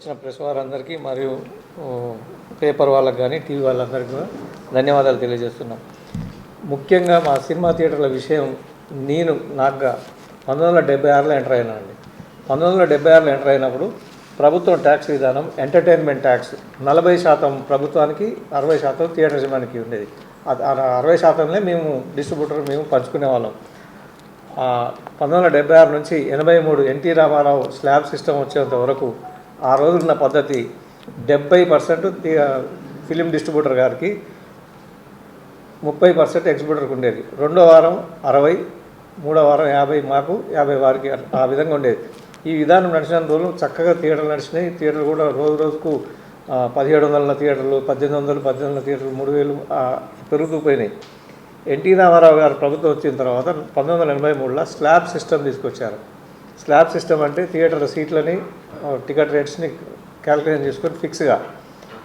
వచ్చిన ప్రెస్ వారందరికీ మరియు పేపర్ వాళ్ళకి కానీ టీవీ వాళ్ళందరికీ కూడా ధన్యవాదాలు తెలియజేస్తున్నాం. ముఖ్యంగా మా సినిమా థియేటర్ల విషయం నాకుగా 1976లో ఎంటర్ అయినానండి. 1976లో ఎంటర్ అయినప్పుడు ప్రభుత్వం ట్యాక్స్ విధానం ఎంటర్టైన్మెంట్ ట్యాక్స్ 40% ప్రభుత్వానికి, 60% థియేటర్ యజమానికి ఉండేది. 60%లే మేము డిస్ట్రిబ్యూటర్ మేము పంచుకునే వాళ్ళం. 1976 నుంచి 83 ఎన్టీ రామారావు స్లాబ్ సిస్టమ్ వచ్చేంత వరకు ఆ రోజున్న పద్ధతి 70% ఫిలిం డిస్ట్రిబ్యూటర్ గారికి, 30% ఎగ్జిబ్యూటర్కి ఉండేది. రెండో వారం 60, మూడో వారం 50 మాకు, 50 వారికి, ఆ విధంగా ఉండేది. ఈ విధానం నడిచినంత రోజులు చక్కగా థియేటర్లు నడిచినాయి. థియేటర్లు కూడా రోజు రోజుకు 1700 థియేటర్లు, 1800 థియేటర్లు, 3000 పెరుగుతూ పోయినాయి. ఎన్టీ రామారావు గారు ప్రభుత్వం వచ్చిన తర్వాత 1983లో స్లాబ్ సిస్టమ్ తీసుకొచ్చారు. స్లాబ్ సిస్టమ్ అంటే థియేటర్ సీట్లని, టికెట్ రేట్స్ని క్యాల్కులేషన్ చేసుకొని ఫిక్స్గా,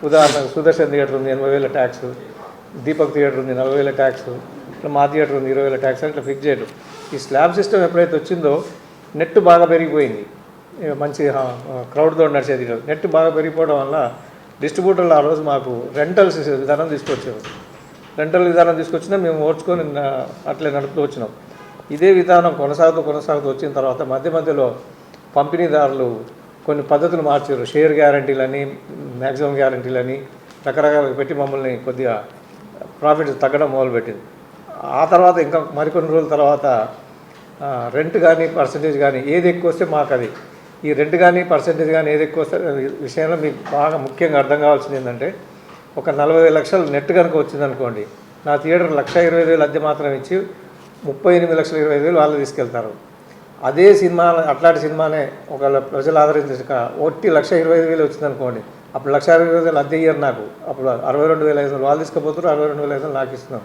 ఉదాహరణకు సుదర్శన్ థియేటర్ ఉంది 80,000 ట్యాక్స్, దీపక్ థియేటర్ ఉంది 40,000 ట్యాక్స్, మా థియేటర్ ఉంది 20,000 ట్యాక్స్ అని ఇట్లా ఫిక్స్ చేయడం. ఈ స్లాబ్ సిస్టమ్ ఎప్పుడైతే వచ్చిందో నెట్ బాగా పెరిగిపోయింది. మంచి క్రౌడ్తో నడిచేది. నెట్ బాగా పెరిగిపోవడం వల్ల డిస్ట్రిబ్యూటర్లు ఆ రోజు మాకు రెంటల్ విధానం తీసుకొచ్చారు. రెంటల్ విధానం తీసుకొచ్చినా మేము ఓడ్చుకొని అట్లే నడుపుతూ వచ్చినాం. ఇదే విధానం కొనసాగుతూ వచ్చిన తర్వాత మధ్యలో పంపిణీదారులు కొన్ని పద్ధతులు మార్చారు. షేర్ గ్యారంటీలని, మ్యాక్సిమం గ్యారంటీలని రకరకాలు పెట్టి మమ్మల్ని కొద్దిగా ప్రాఫిట్ తగ్గడం మొదలుపెట్టింది. ఆ తర్వాత ఇంకా మరికొన్ని రోజుల తర్వాత రెంట్ కానీ పర్సంటేజ్ కానీ ఏది ఎక్కువ వస్తే మాకు అది, ఈ రెంట్ కానీ పర్సంటేజ్ కానీ ఏది ఎక్కువ వస్తే విషయంలో మీకు బాగా ముఖ్యంగా అర్థం కావాల్సింది ఏంటంటే, ఒక 40 లక్షలు నెట్ కనుక వచ్చిందనుకోండి, నా థియేటర్ 1,20,000 అద్దె మాత్రం ఇచ్చి 38,20,000 వాళ్ళు తీసుకెళ్తారు. అదే సినిమా, అట్లాంటి సినిమానే ఒకవేళ ప్రజలు ఆదరించక 1,20,000 వచ్చిందనుకోండి, అప్పుడు 1,60,000 అద్దె ఇయ్యారు నాకు. అప్పుడు 62,500 వాళ్ళు తీసుకుపోతారు, 62,500 నాకు ఇస్తున్నాం.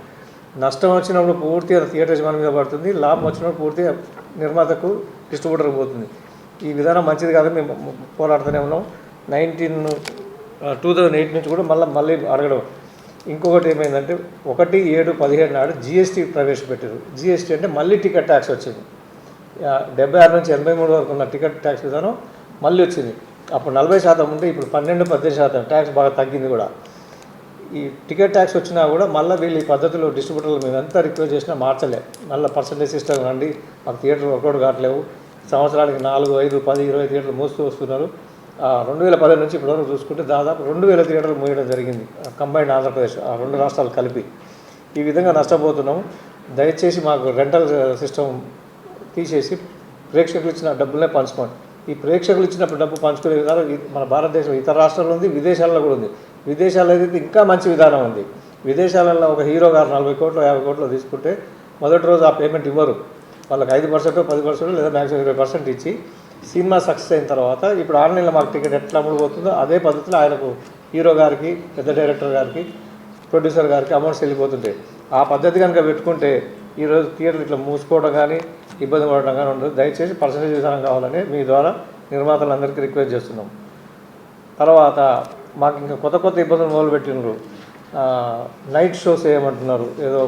నష్టం వచ్చినప్పుడు పూర్తిగా థియేటర్ యజమాని మీద పడుతుంది, లాభం వచ్చినప్పుడు పూర్తిగా నిర్మాతకు, డిస్ట్రిబ్యూటర్కి పోతుంది. ఈ విధానం మంచిది కాదని మేము పోరాడుతూనే ఉన్నాం. 2008 నుంచి కూడా మళ్ళీ అడగడం. ఇంకొకటి ఏమైందంటే 1/7/17 నాడు GST ప్రవేశపెట్టారు. GST అంటే మళ్ళీ టికెట్ ట్యాక్స్ వచ్చింది. 76 నుంచి 83 వరకు ఉన్న టికెట్ ట్యాక్స్ విధానం మళ్ళీ వచ్చింది. అప్పుడు 40% ఉంటే ఇప్పుడు 12-18% ట్యాక్స్ బాగా తగ్గింది కూడా. ఈ టికెట్ ట్యాక్స్ వచ్చినా కూడా మళ్ళీ వీళ్ళు ఈ పద్ధతిలో డిస్ట్రిబ్యూటర్లు మేము ఎంత రిక్వెస్ట్ చేసినా మార్చలే. మళ్ళీ పర్సంటేజ్ సిస్టమ్ రండి, మాకు థియేటర్లు వర్కౌట్ కావట్లేవు, సంవత్సరానికి 4, 5, 10, 20 థియేటర్లు మోస్తూ వస్తున్నారు. 2010 నుంచి ఇప్పటివరకు చూసుకుంటే దాదాపు 2,000 థియేటర్లు మూయడం జరిగింది, కంబైన్డ్ ఆంధ్రప్రదేశ్, ఆ 2 రాష్ట్రాలు కలిపి. ఈ విధంగా నష్టపోతున్నాం. దయచేసి మాకు రెంటల్ సిస్టమ్ తీసేసి ప్రేక్షకులు ఇచ్చిన డబ్బులనే పంచుకోండి. ఈ ప్రేక్షకులు ఇచ్చినప్పుడు డబ్బు పంచుకునే విధానం మన భారతదేశం ఇతర రాష్ట్రాల్లో ఉంది, విదేశాల్లో కూడా ఉంది. విదేశాల్లో అయితే ఇంకా మంచి విధానం ఉంది. విదేశాలలో ఒక హీరో గారు 40 కోట్లు 50 కోట్లు తీసుకుంటే మొదటి రోజు ఆ పేమెంట్ ఇవ్వరు. వాళ్ళకి 5%, 10% లేదా మ్యాక్సిమం 20% ఇచ్చి సినిమా సక్సెస్ అయిన తర్వాత ఇప్పుడు ఆన్లైన్లో మాకు టికెట్ ఎట్లా అమ్ముడుపోతుందో అదే పద్ధతిలో ఆయనకు, హీరో గారికి, పెద్ద డైరెక్టర్ గారికి, ప్రొడ్యూసర్ గారికి అమౌంట్స్ వెళ్ళిపోతుంటాయి. ఆ పద్ధతి కనుక పెట్టుకుంటే ఈరోజు థియేటర్లు ఇట్లా మూసుకోవడం కానీ, ఇబ్బంది పడడం కానీ ఉండదు. దయచేసి పర్సంటేజ్ విధానం కావాలని మీ ద్వారా నిర్మాతలందరికీ రిక్వెస్ట్ చేస్తున్నాం. తర్వాత మాకు ఇంకా కొత్త ఇబ్బందులు మొదలుపెట్టినారు. నైట్ షోస్ ఏమంటున్నారు, ఏదో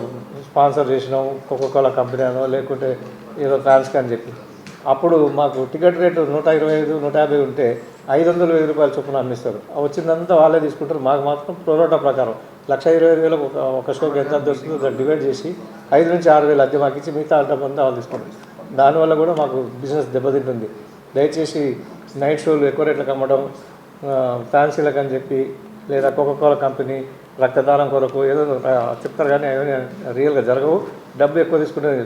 స్పాన్సర్ చేసినాం కోకోకోలా కంపెనీ అనో లేకుంటే ఏదో ఫ్యాన్స్కి అని చెప్పి. అప్పుడు మాకు టికెట్ రేటు 125, 150 ఉంటే 500,000 రూపాయల చొప్పున అమ్మిస్తారు. వచ్చిందంతా వాళ్ళే తీసుకుంటారు. మాకు మాత్రం ప్రోరోటా ప్రకారం 1,20,000 ఒక షోకి ఎంత అద్దె వస్తుందో దాన్ని డివైడ్ చేసి 5 నుంచి 6,000 అద్దె మాకు ఇచ్చి మిగతా డబ్బంతా వాళ్ళు తీసుకుంటారు. దానివల్ల కూడా మాకు బిజినెస్ దెబ్బతింటుంది. దయచేసి నైట్ షోలు ఎక్కువ రేట్లకు అమ్మడం, ఫ్యాన్సీలకు అని చెప్పి లేదా కోకోకోలా కంపెనీ రక్తదానం కొరకు ఏదో చెప్తారు కానీ అవన్నీ రియల్గా జరగవు. డబ్బు ఎక్కువ తీసుకునేది.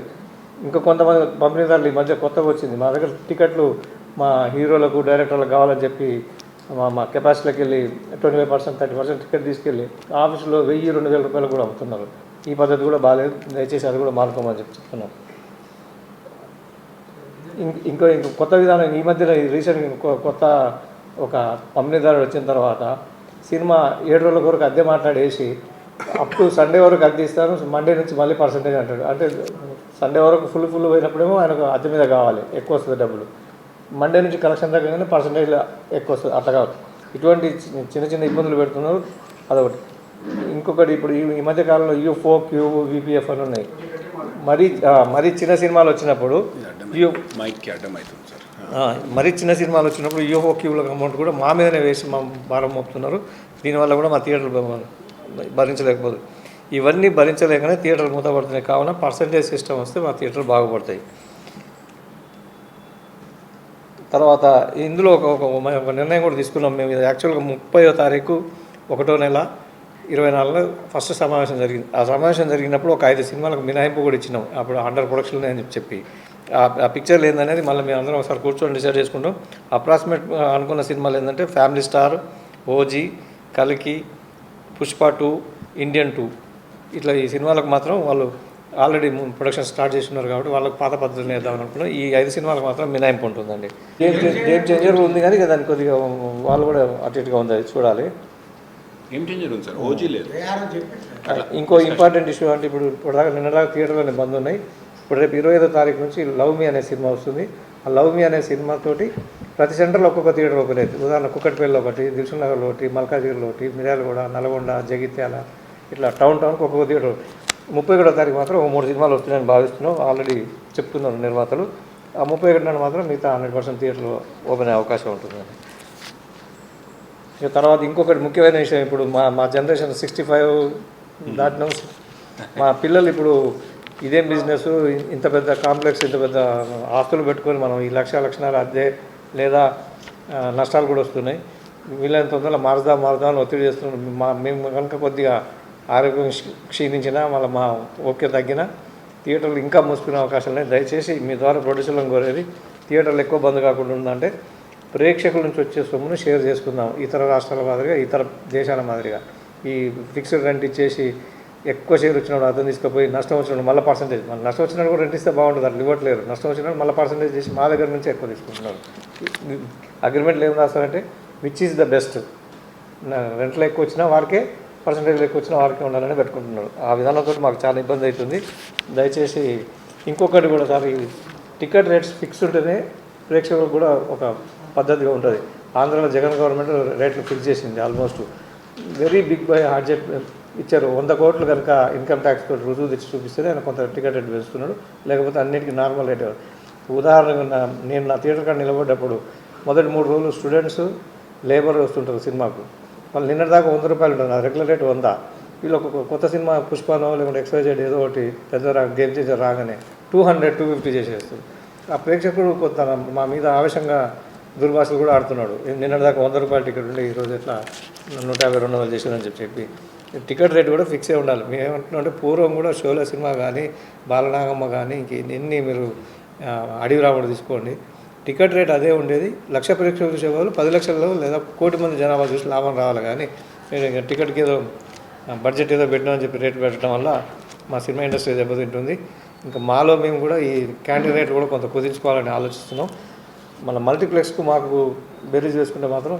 ఇంకా కొంతమంది పంపిణీదారులు ఈ మధ్య కొత్తగా వచ్చింది, మా దగ్గర టికెట్లు మా హీరోలకు, డైరెక్టర్లకు కావాలని చెప్పి మా కెపాసిటీలోకి వెళ్ళి 25%, 30% టికెట్ తీసుకెళ్ళి ఆఫీసులో 1,000-2,000 రూపాయలు కూడా అమ్ముతున్నారు. ఈ పద్ధతి కూడా బాగాలేదు. దయచేసి అది కూడా మానుకోమని చెప్తున్నాం. ఇంకో కొత్త విధానం ఈ మధ్యలో రీసెంట్గా కొత్త ఒక పంపిణీదారుడు వచ్చిన తర్వాత సినిమా 7 రోజుల వరకు అద్దె మాట్లాడేసి అప్ టు సండే వరకు అద్దె ఇస్తాను, మండే నుంచి మళ్ళీ పర్సంటేజ్ అంటాడు. అంటే సండే వరకు ఫుల్ పోయినప్పుడేమో ఆయనకు అద్దె మీద కావాలి, ఎక్కువ వస్తుంది డబ్బులు. మండే నుంచి కలెక్షన్ తగ్గగానే పర్సంటేజ్లో ఎక్కువ వస్తుంది. అట్లా కాదు, ఇటువంటి చిన్న ఇబ్బందులు పెడుతున్నారు. అదొకటి. ఇంకొకటి, ఇప్పుడు ఈ మధ్య కాలంలో UFO, క్యూబ్, VPF అని ఉన్నాయి. మరీ చిన్న సినిమాలు వచ్చినప్పుడు మరీ చిన్న సినిమాలు వచ్చినప్పుడు యూహో క్యూల అమౌంట్ కూడా మా మీదనే వేసి మా భారం మోపుతున్నారు. దీనివల్ల కూడా మా థియేటర్లు భరించలేకపోదు. ఇవన్నీ భరించలేకనే థియేటర్లు మూతపడుతున్నాయి. కావున పర్సంటేజ్ సిస్టమ్ వస్తే మా థియేటర్లు బాగుపడతాయి. తర్వాత ఇందులో ఒక నిర్ణయం కూడా తీసుకున్నాం మేము. యాక్చువల్గా 30వ తారీఖు 1వ నెల 24 ఫస్ట్ సమావేశం జరిగింది. ఆ సమావేశం జరిగినప్పుడు ఒక 5 సినిమాలకు మినహాయింపు కూడా ఇచ్చినాం. అప్పుడు అండర్ ప్రొడక్షన్ అని చెప్పి ఆ పిక్చర్లు ఏందనేది మళ్ళీ మేము అందరం ఒకసారి కూర్చొని డిసైడ్ చేసుకుంటాం. అప్రాక్సిమేట్ అనుకున్న సినిమాలు ఏంటంటే ఫ్యామిలీ స్టార్, ఓజీ, కల్కి, పుష్ప 2, ఇండియన్ 2 ఇట్లా ఈ సినిమాలకు మాత్రం వాళ్ళు ఆల్రెడీ ప్రొడక్షన్ స్టార్ట్ చేస్తున్నారు కాబట్టి వాళ్ళకి పాత పద్ధతులు వేద్దామని అనుకున్నాం. ఈ 5 సినిమాలకు మాత్రం మినహాయింపు ఉంటుందండి. గేమ్ చేంజర్ ఉంది కానీ దానికి కొద్దిగా వాళ్ళు కూడా అటు ఇటుగా ఉంది, అది చూడాలి. గేమ్ చేంజర్ ఉంది సార్, ఓజీ లేదు. ఇంకో ఇంపార్టెంట్ ఇష్యూ అంటే ఇప్పుడు నిన్నదాకా థియేటర్లోనే బంద్ ఉన్నాయి. ఇప్పుడు రేపు 25వ తారీఖు నుంచి లవ్ మీ అనే సినిమా వస్తుంది. ఆ లవ్ మీ అనే సినిమాతోటి ప్రతి సెంటర్లో ఒక్కొక్క థియేటర్ ఓపెన్ అవుతుంది. ఉదాహరణ కుక్కట్పల్లిలో ఒకటి, దిల్సుఖ్ నగర్లో ఒకటి, మల్కాజ్గిరిలో ఒకటి, మిర్యాలగూడ, నల్గొండ, జగిత్యాల ఇట్లా టౌన్కి ఒక్కొక్క థియేటర్. 31వ తారీఖు మాత్రం ఒక 3 సినిమాలు వస్తున్నాయని భావిస్తున్నాం. ఆల్రెడీ చెప్తున్నారు నిర్మాతలు. ఆ 31 నాడు మాత్రం మిగతా 100% థియేటర్లు ఓపెన్ అయ్యే అవకాశం ఉంటుందండి. ఇక తర్వాత ఇంకొకటి ముఖ్యమైన విషయం, ఇప్పుడు మా జనరేషన్ 65 దాటిన మా పిల్లలు ఇప్పుడు ఇదేం బిజినెస్, ఇంత పెద్ద కాంప్లెక్స్, ఇంత పెద్ద ఆస్తులు పెట్టుకొని మనం ఈ లక్షణాలు అద్దె లేదా నష్టాలు కూడా వస్తున్నాయి. వీళ్ళని తొందరగా మారుదాం అని ఒత్తిడి చేస్తున్నాం. మేము కనుక కొద్దిగా ఆరోగ్యం క్షీణించినా మళ్ళీ మా ఓకే తగ్గిన థియేటర్లు ఇంకా మూసుకునే అవకాశాలు ఉన్నాయి. దయచేసి మీ ద్వారా ప్రొడ్యూసర్లను కోరేది థియేటర్లు ఎక్కువ బంద్ కాకుండా ఉందంటే ప్రేక్షకుల నుంచి వచ్చే సొమ్మును షేర్ చేసుకుందాం. ఇతర రాష్ట్రాల మాదిరిగా, ఇతర దేశాల మాదిరిగా ఈ ఫిక్స్డ్ రెంట్ ఇచ్చేసి ఎక్కువ షేర్ వచ్చినప్పుడు అర్థం తీసుకుపోయి నష్టం వచ్చినప్పుడు మళ్ళీ పర్సంటేజ్, మళ్ళీ నష్టం వచ్చినప్పుడు కూడా రెంట్ ఇస్తే బాగుంటుంది, అట్లా ఇవ్వట్లేరు. నష్టం వచ్చినప్పుడు మళ్ళీ పర్సంటేజ్ చేసి మా దగ్గర నుంచి ఎక్కువ తీసుకుంటున్నారు. అగ్రిమెంట్లు ఏం రాస్తారంటే విచ్ ఈజ్ ద బెస్ట్, రెంట్లో ఎక్కువ వచ్చినా వారికే, పర్సంటేజ్లు ఎక్కువ వచ్చినా వారికే ఉండాలని పెట్టుకుంటున్నారు. ఆ విధానంతో మాకు చాలా ఇబ్బంది అవుతుంది. దయచేసి ఇంకొకటి కూడా సార్, ఈ టికెట్ రేట్స్ ఫిక్స్ ఉంటేనే ప్రేక్షకులకు కూడా ఒక పద్ధతిగా ఉంటుంది. ఆంధ్రాలో జగన్ గవర్నమెంట్ రేట్లు ఫిక్స్ చేసింది. ఆల్మోస్ట్ వెరీ బిగ్ బై హార్డ్జెట్ ఇచ్చారు. 100 కోట్లు కనుక ఇన్కమ్ ట్యాక్స్ తోటి రుజువు తెచ్చి చూపిస్తేనే ఆయన కొంత టికెట్ రేట్ వేస్తున్నాడు, లేకపోతే అన్నిటికీ నార్మల్ రేట్. ఉదాహరణగా నేను నా థియేటర్ కాడ నిలబడ్డప్పుడు మొదటి 3 రోజులు స్టూడెంట్స్, లేబర్ వస్తుంటారు సినిమాకు. వాళ్ళు నిన్నటిదాకా 100 రూపాయలు ఉంటుంది, రెగ్యులర్ రేట్ 100. వీళ్ళు ఒక కొత్త సినిమా పుష్పనో లేకుంటే XYZ ఏదో ఒకటి పెద్ద గేమ్ చేసి రాగానే 200, 250 చేసేస్తారు. ఆ ప్రేక్షకుడు కొంత మా మీద ఆవేశంగా దుర్భాషలు కూడా ఆడుతున్నాడు. నిన్నటిదాకా 100 రూపాయల టికెట్ ఉంటే ఈరోజు ఎట్లా 150, 200 చేసిందని చెప్పి టికెట్ రేట్ కూడా ఫిక్స్ అయి ఉండాలి. మేము ఏమంటున్నాం అంటే పూర్వం కూడా షోల సినిమా కానీ, బాలనాగమ్మ కానీ, ఇంకెన్ని మీరు అడవి రాముడు తీసుకోండి, టికెట్ రేట్ అదే ఉండేది. 1,00,000 ప్రేక్షకులు చూసేవాళ్ళు 10 లక్షల్లో లేదా 1 కోటి మంది జనాభా చూసి లాభం రావాలి. కానీ మీరు టికెట్కి ఏదో బడ్జెట్ ఏదో పెట్టినామని చెప్పి రేటు పెట్టడం వల్ల మా సినిమా ఇండస్ట్రీ దెబ్బతింటుంది. ఇంకా మాలో మేము కూడా ఈ క్యాంటీన్ రేట్ కూడా కొంత కుదించుకోవాలని ఆలోచిస్తున్నాం. మన మల్టీప్లెక్స్కు మాకు బెరీజ్ వేసుకుంటే మాత్రం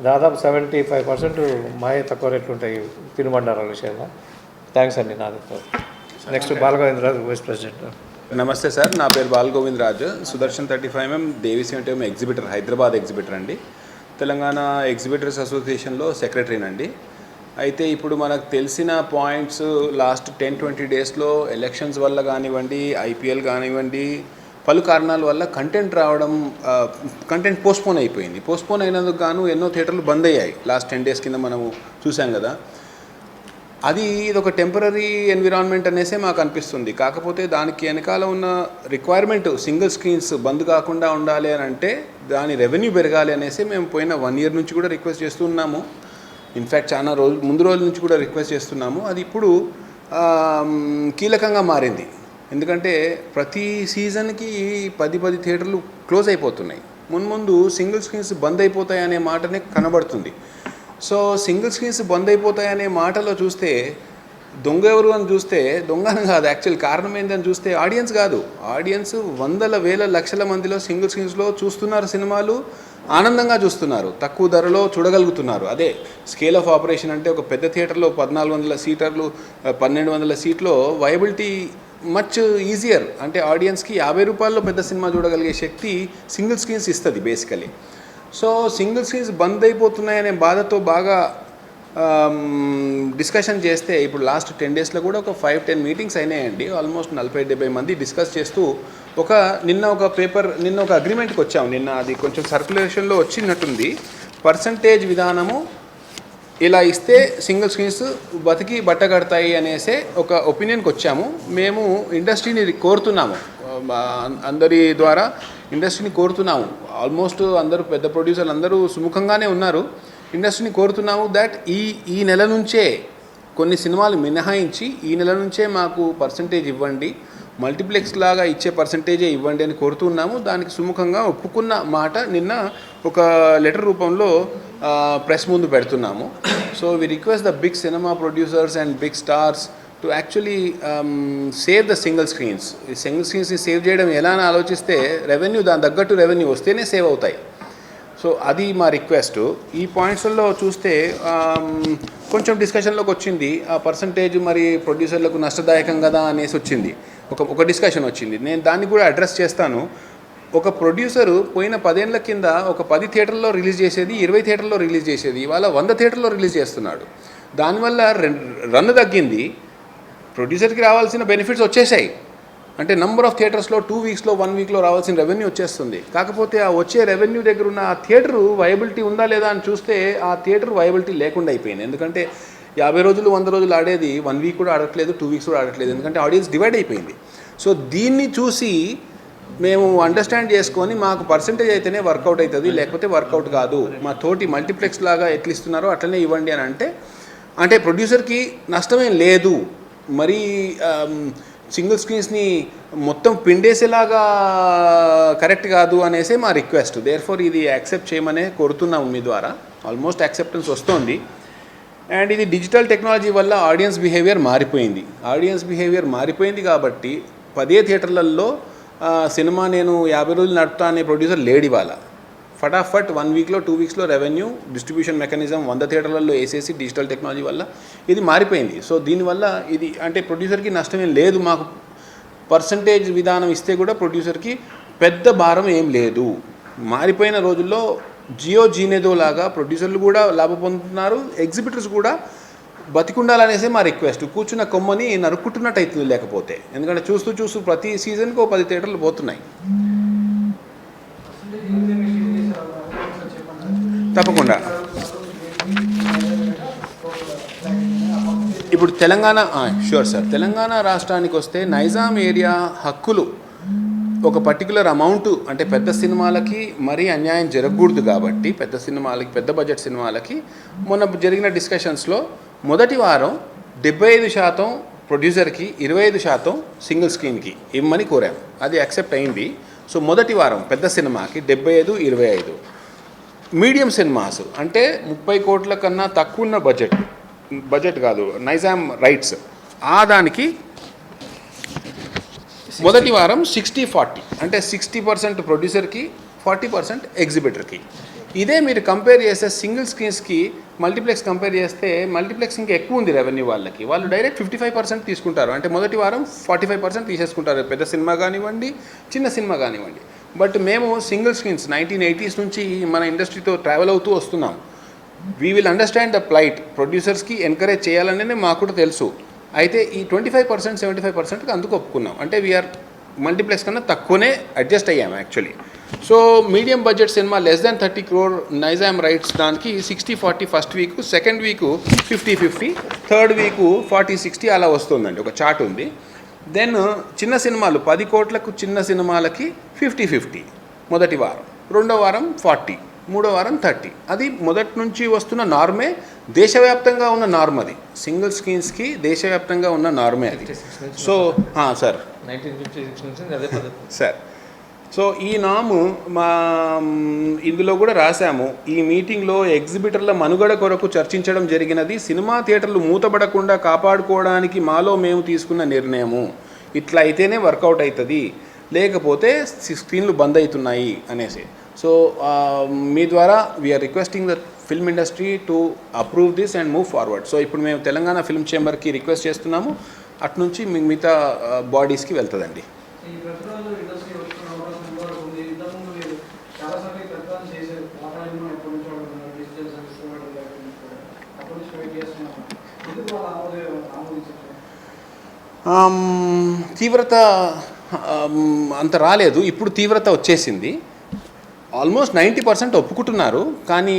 దాదాపు 75% మాయే తక్కువ రేట్లు ఉంటాయి తినుబండారాల విషయంలో. థ్యాంక్స్ అండి. నాది నెక్స్ట్ బాలగోవిందరాజు, వైస్ ప్రెసిడెంట్. నమస్తే సార్, నా పేరు బాలగోవిందరాజు. సుదర్శన్ 35mm దేవిసిఎంటీఎం ఎగ్జిబిటర్, హైదరాబాద్ ఎగ్జిబిటర్ అండి. తెలంగాణ ఎగ్జిబిటర్స్ అసోసియేషన్లో సెక్రటరీనండి. అయితే ఇప్పుడు మనకు తెలిసిన పాయింట్స్ లాస్ట్ 10-20 డేస్లో ఎలక్షన్స్ వల్ల కానివ్వండి, IPL కానివ్వండి, పలు కారణాల వల్ల కంటెంట్ పోస్ట్పోన్ అయిపోయింది. పోస్ట్పోన్ అయినందుకు గాను ఎన్నో థియేటర్లు బంద్ అయ్యాయి. లాస్ట్ 10 డేస్ కింద మనము చూసాం కదా. ఇది ఒక టెంపరీ ఎన్విరాన్మెంట్ అనేసే మాకు అనిపిస్తుంది. కాకపోతే దానికి వెనకాల ఉన్న రిక్వైర్మెంట్ సింగిల్ స్క్రీన్స్ బంద్ కాకుండా ఉండాలి అని అంటే దాని రెవెన్యూ పెరగాలి అనేసి మేము పోయిన 1 ఇయర్ నుంచి కూడా రిక్వెస్ట్ చేస్తున్నాము. ఇన్ఫ్యాక్ట్ చాలా ముందు రోజుల నుంచి కూడా రిక్వెస్ట్ చేస్తున్నాము. అది ఇప్పుడు కీలకంగా మారింది. ఎందుకంటే ప్రతి సీజన్కి 10 థియేటర్లు క్లోజ్ అయిపోతున్నాయి. ముందు సింగిల్ స్క్రీన్స్ బంద్ అయిపోతాయనే మాటనే కనబడుతుంది. సో సింగిల్ స్క్రీన్స్ బంద్ అయిపోతాయనే మాటలో చూస్తే దొంగ ఎవరు అని చూస్తే దొంగను కాదు, యాక్చువల్ కారణం ఏంటని చూస్తే ఆడియన్స్ కాదు. ఆడియన్స్ వందల వేల లక్షల మందిలో సింగిల్ స్క్రీన్స్లో చూస్తున్నారు, సినిమాలు ఆనందంగా చూస్తున్నారు, తక్కువ ధరలో చూడగలుగుతున్నారు. అదే స్కేల్ ఆఫ్ ఆపరేషన్ అంటే ఒక పెద్ద థియేటర్లో 1400 సీటర్లు 1200 సీట్లో వైబిలిటీ మచ్ ఈజియర్. అంటే ఆడియన్స్కి 50 రూపాయల్లో పెద్ద సినిమా చూడగలిగే శక్తి సింగిల్ స్క్రీన్స్ ఇస్తుంది బేసికలీ. సో సింగిల్ స్క్రీన్స్ బంద్ అయిపోతున్నాయనే బాధతో బాగా డిస్కషన్ చేస్తే ఇప్పుడు లాస్ట్ 10 డేస్లో కూడా ఒక 5-10 మీటింగ్స్ అయినాయండి. ఆల్మోస్ట్ 40-70 మంది డిస్కస్ చేస్తూ నిన్న ఒక అగ్రిమెంట్కి వచ్చాము. నిన్న అది కొంచెం సర్క్యులేషన్లో వచ్చినట్టుంది. పర్సంటేజ్ విధానము ఇలా ఇస్తే సింగిల్ స్క్రీన్స్ బతికి బట్టగడతాయి అనేసే ఒక ఒపీనియన్కి వచ్చాము. మేము ఇండస్ట్రీని కోరుతున్నాము, అందరి ద్వారా ఇండస్ట్రీని కోరుతున్నాము. ఆల్మోస్ట్ అందరూ పెద్ద ప్రొడ్యూసర్లు అందరూ సుముఖంగానే ఉన్నారు. ఇండస్ట్రీని కోరుతున్నాము దట్ ఈ నెల నుంచే కొన్ని సినిమాలు మినహాయించి ఈ నెల నుంచే మాకు పర్సంటేజ్ ఇవ్వండి, మల్టీప్లెక్స్ లాగా ఇచ్చే పర్సంటేజే ఇవ్వండి అని కోరుతున్నాము. దానికి సుముఖంగా ఒప్పుకున్న మాట నిన్న ఒక లెటర్ రూపంలో ప్రెస్ ముందు పెడుతున్నాము. So we request the big cinema producers and big stars to actually save the single screens. ఈ సింగిల్ స్క్రీన్స్ని సేవ్ చేయడం ఎలా అని ఆలోచిస్తే రెవెన్యూ, దాని తగ్గట్టు రెవెన్యూ వస్తేనే సేవ్ అవుతాయి. సో అది మా రిక్వెస్ట్. ఈ పాయింట్స్లో చూస్తే కొంచెం డిస్కషన్లోకి వచ్చింది, ఆ పర్సంటేజ్ మరి ప్రొడ్యూసర్లకు నష్టదాయకం కదా అనేసి వచ్చింది, ఒక డిస్కషన్ వచ్చింది. నేను దాన్ని కూడా అడ్రస్ చేస్తాను. ఒక ప్రొడ్యూసరు పోయిన 10 ఏళ్ల కింద ఒక 10 థియేటర్లో రిలీజ్ చేసేది, 20 థియేటర్లో రిలీజ్ చేసేది, ఇవాళ 100 థియేటర్లో రిలీజ్ చేస్తున్నాడు. దానివల్ల రన్ తగ్గింది, ప్రొడ్యూసర్కి రావాల్సిన బెనిఫిట్స్ వచ్చేసాయి. అంటే నెంబర్ ఆఫ్ థియేటర్స్లో 2 వీక్స్లో 1 వీక్లో రావాల్సిన రెవెన్యూ వచ్చేస్తుంది. కాకపోతే ఆ వచ్చే రెవెన్యూ దగ్గర ఉన్న ఆ థియేటరు వయబిలిటీ ఉందా లేదా అని చూస్తే ఆ థియేటర్ వయబిలిటీ లేకుండా అయిపోయింది. ఎందుకంటే 50 రోజులు 100 రోజులు ఆడేది 1 వీక్ కూడా ఆడట్లేదు, 2 వీక్స్ కూడా ఆడట్లేదు, ఎందుకంటే ఆడియన్స్ డివైడ్ అయిపోయింది. సో దీన్ని చూసి మేము అండర్స్టాండ్ చేసుకొని మాకు పర్సంటేజ్ అయితేనే వర్కౌట్ అవుతుంది, లేకపోతే వర్కౌట్ కాదు, మా తోటి మల్టీప్లెక్స్ లాగా ఎట్లా ఇస్తున్నారో అట్లనే ఇవ్వండి అని అంటే ప్రొడ్యూసర్కి నష్టమేం లేదు. మరీ సింగిల్ స్క్రీన్స్ని మొత్తం పిండేసేలాగా కరెక్ట్ కాదు అనేసే మా రిక్వెస్ట్. దేర్ఫోర్ ఇది యాక్సెప్ట్ చేయమనే కోరుతున్నాము మీ ద్వారా. ఆల్మోస్ట్ యాక్సెప్టెన్స్ వస్తుంది. అండ్ ఇది డిజిటల్ టెక్నాలజీ వల్ల ఆడియన్స్ బిహేవియర్ మారిపోయింది కాబట్టి 10 థియేటర్లలో సినిమా నేను 50 రోజులు నడుపుతా అనే ప్రొడ్యూసర్ లేడు ఇవాళ. ఫటాఫట్ 1 వీక్లో 2 వీక్స్లో రెవెన్యూ డిస్ట్రిబ్యూషన్ మెకానిజం 100 థియేటర్లలో వేసేసి డిజిటల్ టెక్నాలజీ వల్ల ఇది మారిపోయింది. సో దీనివల్ల ఇది అంటే ప్రొడ్యూసర్కి నష్టమేం లేదు. మాకు పర్సంటేజ్ విధానం ఇస్తే కూడా ప్రొడ్యూసర్కి పెద్ద భారం ఏం లేదు. మారిపోయిన రోజుల్లో జీనేదో లాగా ప్రొడ్యూసర్లు కూడా లాభం పొందుతున్నారు, ఎగ్జిబిటర్స్ కూడా బతికుండాలనేసే మా రిక్వెస్ట్. కూర్చున్న కొమ్మని నరుక్కుంటున్నట్టు అవుతుంది లేకపోతే, ఎందుకంటే చూస్తూ ప్రతి సీజన్కి 10 థియేటర్లు పోతున్నాయి. తప్పకుండా. ఇప్పుడు తెలంగాణ షూర్ సార్, తెలంగాణ రాష్ట్రానికి వస్తే నైజాం ఏరియా హక్కులు ఒక పర్టికులర్ అమౌంట్, అంటే పెద్ద సినిమాలకి మరీ అన్యాయం జరగకూడదు కాబట్టి పెద్ద బడ్జెట్ సినిమాలకి మొన్న జరిగిన డిస్కషన్స్లో మొదటి వారం 75% ప్రొడ్యూసర్కి, 25% సింగిల్ స్క్రీన్కి ఇవ్వమని కోరాము. అది యాక్సెప్ట్ అయింది. సో మొదటి వారం పెద్ద సినిమాకి 75-25. మీడియం సినిమాస్ అంటే 30 కోట్ల కన్నా తక్కువ ఉన్న బడ్జెట్ కాదు, నైజాం రైట్స్, ఆ దానికి మొదటి వారం 60-40, అంటే 60% ప్రొడ్యూసర్కి, 40% ఎగ్జిబిటర్కి. ఇదే మీరు కంపేర్ చేస్తే సింగిల్ స్క్రీన్స్కి మల్టీప్లెక్స్ కంపేర్ చేస్తే మల్టీప్లెక్స్ ఇంకా ఎక్కువ ఉంది రెవెన్యూ వాళ్ళకి. వాళ్ళు డైరెక్ట్ 55% తీసుకుంటారు, అంటే మొదటి వారం 45% తీసేసుకుంటారు, పెద్ద సినిమా కానివ్వండి చిన్న సినిమా కానివ్వండి. బట్ మేము సింగిల్ స్క్రీన్స్ 1980s నుంచి మన ఇండస్ట్రీతో ట్రావెల్ అవుతూ వస్తున్నాం. We will understand the plight. ప్రొడ్యూసర్స్కి ఎంకరేజ్ చేయాలనే మాకు కూడా తెలుసు. అయితే ఈ 25% 75%కి అందుకు ఒప్పుకున్నాం. అంటే వీఆర్ మల్టీప్లెక్స్ కన్నా తక్కువనే అడ్జస్ట్ అయ్యాము actually. So medium budget cinema less than 30 crore Nizam rights దానికి 60-40 first week, second week 50-50, third week 40-60 అలా వస్తుందండి, ఒక చార్ట్ ఉంది. దెన్ చిన్న సినిమాలు 10 కోట్లకు చిన్న సినిమాలకి 50-50 మొదటి వారం, రెండో వారం 40, మూడో వారం 30. అది మొదటి నుంచి వస్తున్న నార్మే, దేశవ్యాప్తంగా ఉన్న నార్మ్. అది సింగిల్ స్క్రీన్స్కి దేశవ్యాప్తంగా ఉన్న నార్మే అది. సో సార్ 1956 నుంచి అదే పద్ధతి సార్. సో ఈ నాము ఇందులో కూడా రాశాము. ఈ మీటింగ్లో ఎగ్జిబిటర్ల మనుగడ కొరకు చర్చించడం జరిగినది. సినిమా థియేటర్లు మూతపడకుండా కాపాడుకోవడానికి మాలో మేము తీసుకున్న నిర్ణయము. ఇట్లా అయితేనే వర్కౌట్ అవుతుంది, లేకపోతే స్క్రీన్లు బంద్ అవుతున్నాయి అనేసి. సో మీ ద్వారా we are requesting the film industry to approve this and move forward. So ఇప్పుడు మేము తెలంగాణ ఫిల్మ్ చేంబర్కి రిక్వెస్ట్ చేస్తున్నాము, అట్నుంచి మిగతా బాడీస్కి వెళ్తుందండి. తీవ్రత అంత రాలేదు. ఇప్పుడు తీవ్రత వచ్చేసింది. ఆల్మోస్ట్ 90% ఒప్పుకుంటున్నారు, కానీ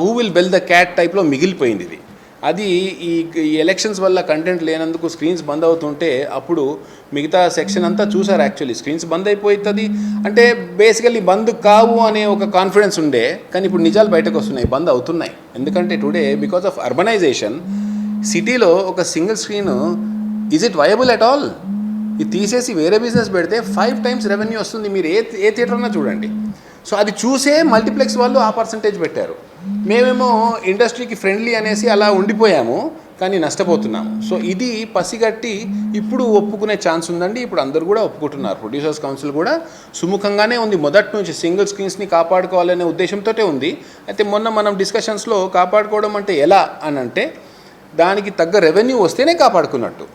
who will bell the cat టైప్లో మిగిలిపోయింది ఇది. అది ఈ ఎలక్షన్స్ వల్ల కంటెంట్ లేనందుకు స్క్రీన్స్ బంద్ అవుతుంటే అప్పుడు మిగతా సెక్షన్ అంతా చూసారు. యాక్చువల్లీ స్క్రీన్స్ బంద్ అయిపోతుంది అంటే బేసికల్లీ బంద్ కావు అనే ఒక కాన్ఫిడెన్స్ ఉండే, కానీ ఇప్పుడు నిజాలు బయటకు వస్తున్నాయి, బంద్ అవుతున్నాయి. ఎందుకంటే టుడే బికాస్ ఆఫ్ అర్బనైజేషన్ సిటీలో ఒక single screen is it viable at all? ఇది తీసేసి వేరే బిజినెస్ పెడితే 5 times రెవెన్యూ వస్తుంది. మీరు ఏ థియేటర్ అన్నా చూడండి. సో అది చూసే మల్టీప్లెక్స్ వాళ్ళు ఆ పర్సంటేజ్ పెట్టారు. మేమేమో ఇండస్ట్రీకి ఫ్రెండ్లీ అనేసి అలా ఉండిపోయాము, కానీ నష్టపోతున్నాము. సో ఇది పసిగట్టి ఇప్పుడు ఒప్పుకునే ఛాన్స్ ఉందండి. ఇప్పుడు అందరూ కూడా ఒప్పుకుంటున్నారు. ప్రొడ్యూసర్స్ కౌన్సిల్ కూడా సుముఖంగానే ఉంది. మొదటి నుంచి సింగిల్ స్క్రీన్స్ని కాపాడుకోవాలనే ఉద్దేశంతో ఉంది. అయితే మొన్న మనం డిస్కషన్స్లో కాపాడుకోవడం అంటే ఎలా అని అంటే దానికి తగ్గ రెవెన్యూ వస్తేనే కాపాడుకున్నట్టు.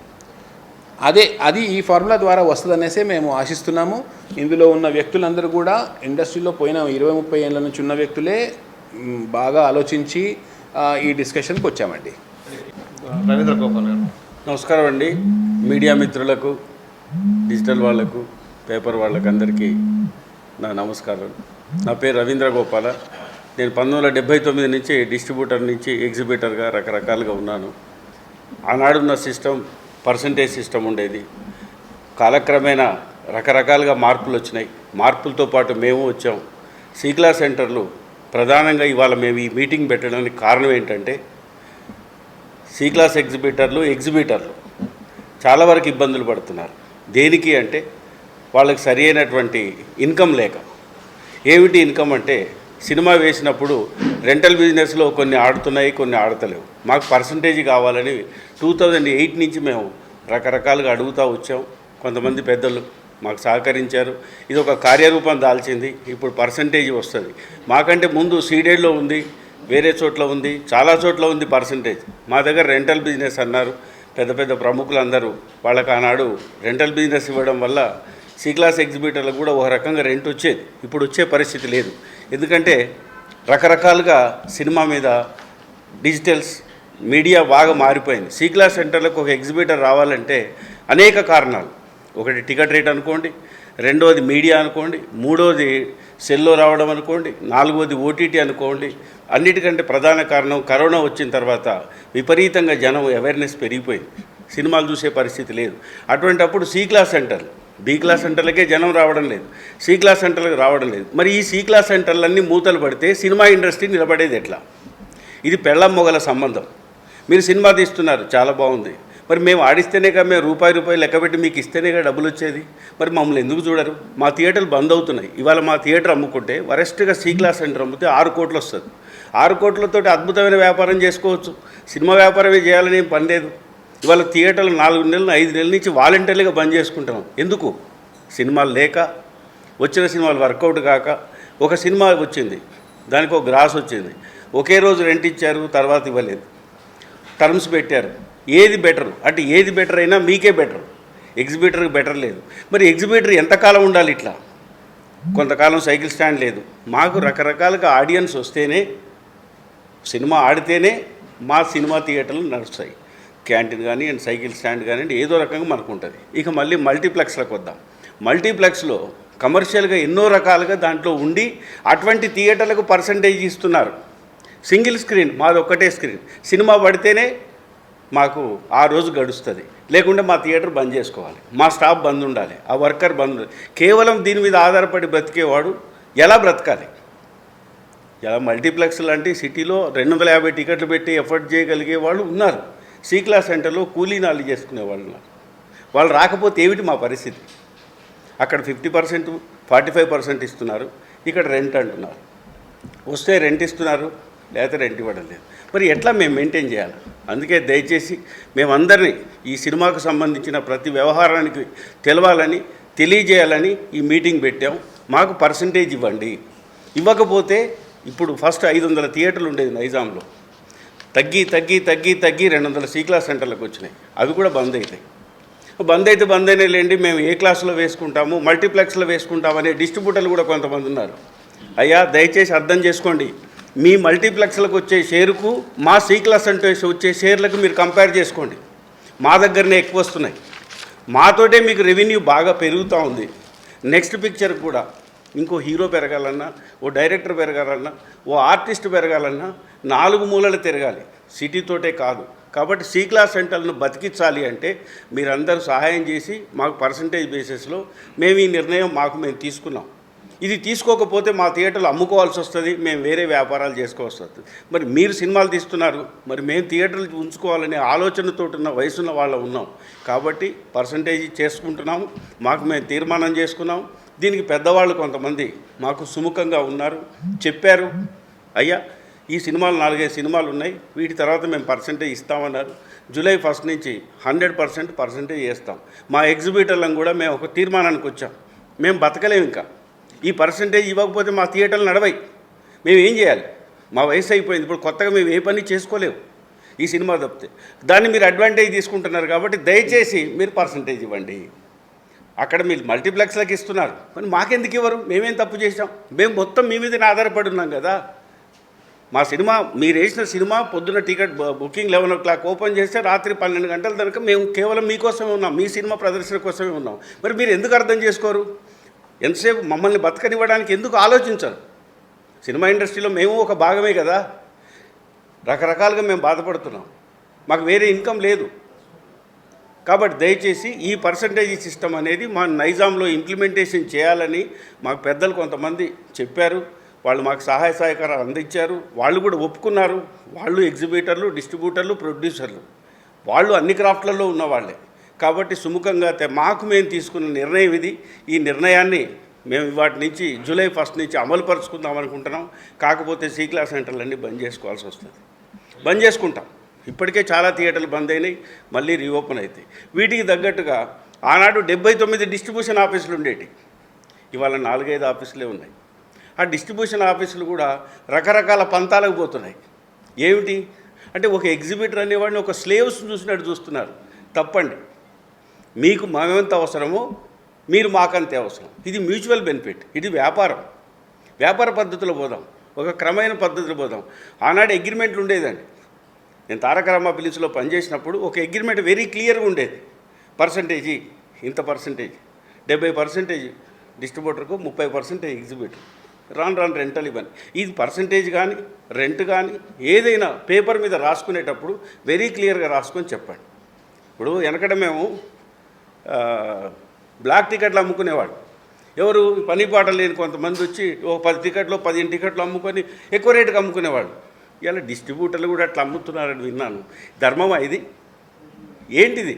అది ఈ ఫార్ములా ద్వారా వస్తుందనేసే మేము ఆశిస్తున్నాము. ఇందులో ఉన్న వ్యక్తులందరూ కూడా ఇండస్ట్రీలో పోయిన 20-30 ఏళ్ళ నుంచి ఉన్న వ్యక్తులే బాగా ఆలోచించి ఈ డిస్కషన్కి వచ్చామండి. రవీంద్ర గోపాల్ గారు నమస్కారం అండి. మీడియా మిత్రులకు, డిజిటల్ వాళ్లకు, పేపర్ వాళ్ళకు అందరికీ నా నమస్కారం. నా పేరు రవీంద్ర గోపాల. నేను 1979 నుంచి డిస్ట్రిబ్యూటర్ నుంచి ఎగ్జిబిటర్గా రకరకాలుగా ఉన్నాను. ఆనాడున్న సిస్టమ్ పర్సంటేజ్ సిస్టమ్ ఉండేది. కాలక్రమేణా రకరకాలుగా మార్పులు వచ్చినాయి. మార్పులతో పాటు మేము వచ్చాం. సి క్లాస్ సెంటర్లు ప్రధానంగా ఇవాళ మేము ఈ మీటింగ్ పెట్టడానికి కారణం ఏంటంటే సి క్లాస్ ఎగ్జిబిటర్లు చాలా వరకు ఇబ్బందులు పడుతున్నారు. దేనికి అంటే వాళ్ళకి సరి అయినటువంటి ఇన్కమ్ లేక. ఏమిటి ఇన్కమ్ అంటే సినిమా వేసినప్పుడు రెంటల్ బిజినెస్లో కొన్ని ఆడుతున్నాయి, కొన్ని ఆడతలేవు. మాకు పర్సంటేజ్ కావాలని 2008 నుంచి మేము రకరకాలుగా అడుగుతూ వచ్చాం. కొంతమంది పెద్దలు మాకు సహకరించారు. ఇది ఒక కార్యరూపం దాల్చింది. ఇప్పుడు పర్సంటేజ్ వస్తుంది. మాకంటే ముందు సీడెడ్లో ఉంది, వేరే చోట్ల ఉంది, చాలా చోట్ల ఉంది పర్సంటేజ్. మా దగ్గర రెంటల్ బిజినెస్ అన్నారు పెద్ద పెద్ద ప్రముఖులందరూ. వాళ్ళకి ఆనాడు రెంటల్ బిజినెస్ ఇవ్వడం వల్ల సి క్లాస్ ఎగ్జిబిటర్లకు కూడా ఒక రకంగా రెంట్ వచ్చేది. ఇప్పుడు వచ్చే పరిస్థితి లేదు. ఎందుకంటే రకరకాలుగా సినిమా మీద డిజిటల్స్ మీడియా బాగా మారిపోయింది. సి క్లాస్ సెంటర్లకు ఒక ఎగ్జిబిటర్ రావాలంటే అనేక కారణాలు. ఒకటి టికెట్ రేట్ అనుకోండి, రెండవది మీడియా అనుకోండి, మూడవది సెల్లో రావడం అనుకోండి, నాలుగవది ఓటీటీ అనుకోండి. అన్నిటికంటే ప్రధాన కారణం కరోనా వచ్చిన తర్వాత విపరీతంగా జనం అవేర్నెస్ పెరిగిపోయింది. సినిమాలు చూసే పరిస్థితి లేదు. అటువంటప్పుడు సి క్లాస్ సెంటర్లు, బి క్లాస్ సెంటర్లకే జనం రావడం లేదు, సి క్లాస్ సెంటర్లకు రావడం లేదు. మరి ఈ సి క్లాస్ సెంటర్లన్నీ మూతలు పడితే సినిమా ఇండస్ట్రీ నిలబడేది ఎట్లా? ఇది పెళ్ళం మొగల సంబంధం. మీరు సినిమా తీస్తున్నారు, చాలా బాగుంది. మరి మేము ఆడిస్తేనేగా, మేము రూపాయి లెక్కబెట్టి మీకు ఇస్తేనేగా డబ్బులు వచ్చేది. మరి మమ్మల్ని ఎందుకు చూడరు? మా థియేటర్లు బంద్ అవుతున్నాయి. ఇవాళ మా థియేటర్ అమ్ముకుంటే వరెస్ట్గా సి క్లాస్ సెంటర్ అమ్మితే 6 కోట్లు వస్తుంది. 6 కోట్లతో అద్భుతమైన వ్యాపారం చేసుకోవచ్చు. సినిమా వ్యాపారమే చేయాలని ఏం పని లేదు. ఇవాళ థియేటర్లు 4 నెలలు 5 నెలల నుంచి వాలంటీర్లుగా బంద్ చేసుకుంటున్నాం. ఎందుకు? సినిమాలు లేక, వచ్చిన సినిమాలు వర్కౌట్ కాక. ఒక సినిమా వచ్చింది, దానికి ఒక గ్రాస్ వచ్చింది, ఒకే రోజు రెంట్ ఇచ్చారు, తర్వాత ఇవ్వలేదు, టర్మ్స్ పెట్టారు. ఏది బెటర్ అంటే ఏది బెటర్ అయినా మీకే బెటర్, ఎగ్జిబిటర్కి బెటర్ లేదు. మరి ఎగ్జిబిటర్ ఎంతకాలం ఉండాలి ఇట్లా? కొంతకాలం సైకిల్ స్టాండ్ లేదు. మాకు రకరకాలుగా ఆడియన్స్ వస్తేనే, సినిమా ఆడితేనే మా సినిమా థియేటర్లు నడుస్తాయి. క్యాంటీన్ కానీ అండ్ సైకిల్ స్టాండ్ కానివ్వండి, ఏదో రకంగా మనకు ఉంటుంది. ఇక మళ్ళీ మల్టీప్లెక్స్లకు వద్దాం. మల్టీప్లెక్స్లో కమర్షియల్గా ఎన్నో రకాలుగా దాంట్లో ఉండి అటువంటి థియేటర్లకు పర్సంటేజ్ ఇస్తున్నారు. సింగిల్ స్క్రీన్, మాది ఒక్కటే స్క్రీన్. సినిమా పడితేనే మాకు ఆ రోజు గడుస్తుంది, లేకుంటే మా థియేటర్ బంద్ చేసుకోవాలి, మా స్టాఫ్ బంద్ ఉండాలి, ఆ వర్కర్ బంద్ ఉండాలి. కేవలం దీని మీద ఆధారపడి బ్రతికేవాడు ఎలా బ్రతకాలి? ఎలా మల్టీప్లెక్స్ లాంటి సిటీలో 250 టికెట్లు పెట్టి ఎఫర్ట్ చేయగలిగే వాళ్ళు ఉన్నారు. సి క్లాస్ సెంటర్లో కూలీ నాళ్ళు చేసుకునే వాళ్ళు ఉన్నారు. వాళ్ళు రాకపోతే ఏమిటి మా పరిస్థితి? అక్కడ 50%, 45% ఇస్తున్నారు, ఇక్కడ రెంట్ అంటున్నారు. వస్తే రెంట్ ఇస్తున్నారు, లేకపోతే రెంట్ ఇవ్వడం లేదు. మరి ఎట్లా మేము మెయింటైన్ చేయాలి? అందుకే దయచేసి మేమందరినీ ఈ సినిమాకు సంబంధించిన ప్రతి వ్యవహారానికి తెలవాలని, తెలియజేయాలని ఈ మీటింగ్ పెట్టాం. మాకు పర్సంటేజ్ ఇవ్వండి. ఇవ్వకపోతే ఇప్పుడు ఫస్ట్ 500 థియేటర్లు ఉండేది నైజాంలో, తగ్గి 200 సి క్లాస్ సెంటర్లకు వచ్చినాయి. అవి కూడా బంద్ అవుతాయి. బంద్ అయినా లేండి, మేము ఏ క్లాసులో వేసుకుంటాము, మల్టీప్లెక్స్లో వేసుకుంటామనే డిస్ట్రిబ్యూటర్లు కూడా కొంతమంది ఉన్నారు. అయ్యా దయచేసి అర్థం చేసుకోండి. మీ మల్టీప్లెక్స్లకు వచ్చే షేరుకు మా సి క్లాస్ సెంటర్స్ వచ్చే షేర్లకు మీరు కంపేర్ చేసుకోండి. మా దగ్గరనే ఎక్కువ వస్తున్నాయి. మాతోటే మీకు రెవెన్యూ బాగా పెరుగుతూ ఉంది. నెక్స్ట్ పిక్చర్ కూడా ఇంకో హీరో పెరగాలన్నా, ఓ డైరెక్టర్ పెరగాలన్నా, ఓ ఆర్టిస్ట్ పెరగాలన్నా 4 మూలలు తిరగాలి, సిటీతోటే కాదు. కాబట్టి సి క్లాస్ సెంటర్లను బతికించాలి అంటే మీరందరూ సహాయం చేసి మాకు పర్సంటేజ్ బేసిస్లో మేము ఈ నిర్ణయం మేము తీసుకున్నాం. ఇది తీసుకోకపోతే మా థియేటర్లు అమ్ముకోవాల్సి వస్తుంది, మేము వేరే వ్యాపారాలు చేసుకోవాల్సి వస్తుంది. మరి మీరు సినిమాలు తీస్తున్నారు, మరి మేము థియేటర్లు ఉంచుకోవాలనే ఆలోచనతో ఉన్న వయసున్న వాళ్ళు ఉన్నాం. కాబట్టి పర్సంటేజ్ చేసుకుంటున్నాము, మేము తీర్మానం చేసుకున్నాం. దీనికి పెద్దవాళ్ళు కొంతమంది మాకు సుముఖంగా ఉన్నారు, చెప్పారు, అయ్యా ఈ సినిమాలు 4-5 సినిమాలు ఉన్నాయి, వీటి తర్వాత మేము పర్సంటేజ్ ఇస్తామన్నారు. జూలై 1 నుంచి 100% పర్సంటేజ్ చేస్తాం. మా ఎగ్జిబిటర్లను కూడా మేము ఒక తీర్మానానికి వచ్చాం. మేము బతకలేము, ఇంకా ఈ పర్సంటేజ్ ఇవ్వకపోతే మా థియేటర్లు నడవై. మేము ఏం చేయాలి? మా వయసు అయిపోయింది, ఇప్పుడు కొత్తగా మేము ఏ పని చేసుకోలేము ఈ సినిమా తప్పితే. దాన్ని మీరు అడ్వాంటేజ్ తీసుకుంటున్నారు కాబట్టి దయచేసి మీరు పర్సంటేజ్ ఇవ్వండి. అక్కడ మీరు మల్టీప్లెక్స్లకు ఇస్తున్నారు, మరి మాకెందుకు ఇవ్వరు? మేమేం తప్పు చేసాం? మేము మొత్తం మీ మీదనే ఆధారపడి ఉన్నాం కదా. మా సినిమా మీరు వేసిన సినిమా పొద్దున్న టికెట్ బుకింగ్ 11 o'clock ఓపెన్ చేస్తే రాత్రి 12 గంటల దాకా మేము కేవలం మీకోసమే ఉన్నాం, మీ సినిమా ప్రదర్శన కోసమే ఉన్నాం. మరి మీరు ఎందుకు అర్థం చేసుకోరు? ఎంతసేపు మమ్మల్ని బతకనివ్వడానికి ఎందుకు ఆలోచించరు? సినిమా ఇండస్ట్రీలో మేము ఒక భాగమే కదా. రకరకాలుగా మేము బాధపడుతున్నాం, మాకు వేరే ఇన్కమ్ లేదు. కాబట్టి దయచేసి ఈ పర్సంటేజ్ సిస్టమ్ అనేది మా నైజాంలో ఇంప్లిమెంటేషన్ చేయాలని మాకు పెద్దలు కొంతమంది చెప్పారు. వాళ్ళు మాకు సహాయ సహకారాలు అందించారు, వాళ్ళు కూడా ఒప్పుకున్నారు. వాళ్ళు ఎగ్జిబిటర్లు, డిస్ట్రిబ్యూటర్లు, ప్రొడ్యూసర్లు, వాళ్ళు అన్ని క్రాఫ్ట్లలో ఉన్నవాళ్ళే. కాబట్టి సుముఖంగా మేము తీసుకున్న నిర్ణయం ఇది. ఈ నిర్ణయాన్ని మేము వాటి నుంచి జూలై 1 నుంచి అమలు పరుచుకుందాం అనుకుంటున్నాం. కాకపోతే సి క్లాస్ సెంటర్లన్నీ బంద్ చేసుకోవాల్సి వస్తుంది. బంద్ చేసుకుంటాం. ఇప్పటికే చాలా థియేటర్లు బంద్ అయినాయి, మళ్ళీ రీఓపెన్ అవుతాయి. వీటికి తగ్గట్టుగా ఆనాడు 79 డిస్ట్రిబ్యూషన్ ఆఫీసులు ఉండేవి, ఇవాళ 4-5 ఆఫీసులే ఉన్నాయి. ఆ డిస్ట్రిబ్యూషన్ ఆఫీసులు కూడా రకరకాల పంతాలకు పోతున్నాయి. ఏమిటి అంటే ఒక ఎగ్జిబిటర్ అనేవాడిని ఒక స్లేవ్స్ చూసినట్టు చూస్తున్నారు. తప్పండి. మీకు మేమెంత అవసరమో మీరు మాకంతే అవసరం. ఇది మ్యూచువల్ బెనిఫిట్, ఇది వ్యాపార పద్ధతిలో పోదాం, ఒక క్రమమైన పద్ధతిలో పోదాం. ఆనాడు అగ్రిమెంట్లు ఉండేదండి. నేను తారక రామ ఫిలిమ్స్లో పనిచేసినప్పుడు ఒక అగ్రిమెంట్ వెరీ క్లియర్గా ఉండేది. పర్సంటేజీ ఇంత పర్సంటేజ్, 70% డిస్ట్రిబ్యూటర్కు, 30% ఎగ్జిబిటర్, రాను రెంటల్ ఇవ్వని. ఇది పర్సంటేజ్ కానీ రెంట్ కానీ ఏదైనా పేపర్ మీద రాసుకునేటప్పుడు వెరీ క్లియర్గా రాసుకొని చెప్పండి. ఇప్పుడు వెనకడ మేము బ్లాక్ టికెట్లు అమ్ముకునేవాడు. ఎవరు? పని పాట లేని కొంతమంది వచ్చి ఒక 10 టికెట్లు 15 టికెట్లు అమ్ముకొని ఎక్కువ రేటుకి అమ్ముకునేవాడు. ఇలా డిస్ట్రిబ్యూటర్లు కూడా అట్లా అమ్ముతున్నారని విన్నాను. ధర్మమా ఇది? ఏంటిది?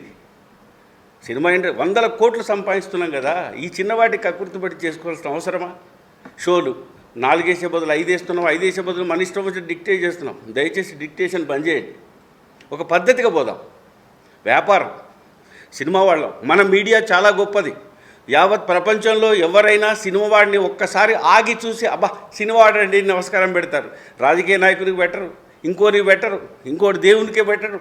సినిమా ఇండస్ట్రీ 100 కోట్లు సంపాదిస్తున్నాం కదా, ఈ చిన్నవాటికి కకృతిపడి చేసుకోవాల్సిన అవసరమా? షోలు 4 వేసే బదులు 5 వేస్తున్నాం, 5 వేసే బదులు మన ఇష్టం వచ్చి డిక్టేట్ చేస్తున్నాం. దయచేసి డిక్టేషన్ బంద్ చేయండి, ఒక పద్ధతిగా పోదాం. వ్యాపారం, సినిమా వాళ్ళం, మన మీడియా చాలా గొప్పది. యావత్ ప్రపంచంలో ఎవరైనా సినిమా వాడిని ఒక్కసారి ఆగి చూసి అబ్బా సినిమా వాడండి నమస్కారం పెడతారు. రాజకీయ నాయకునికి పెట్టరు, ఇంకోరికి పెట్టరు, ఇంకోటి దేవునికే పెట్టరు.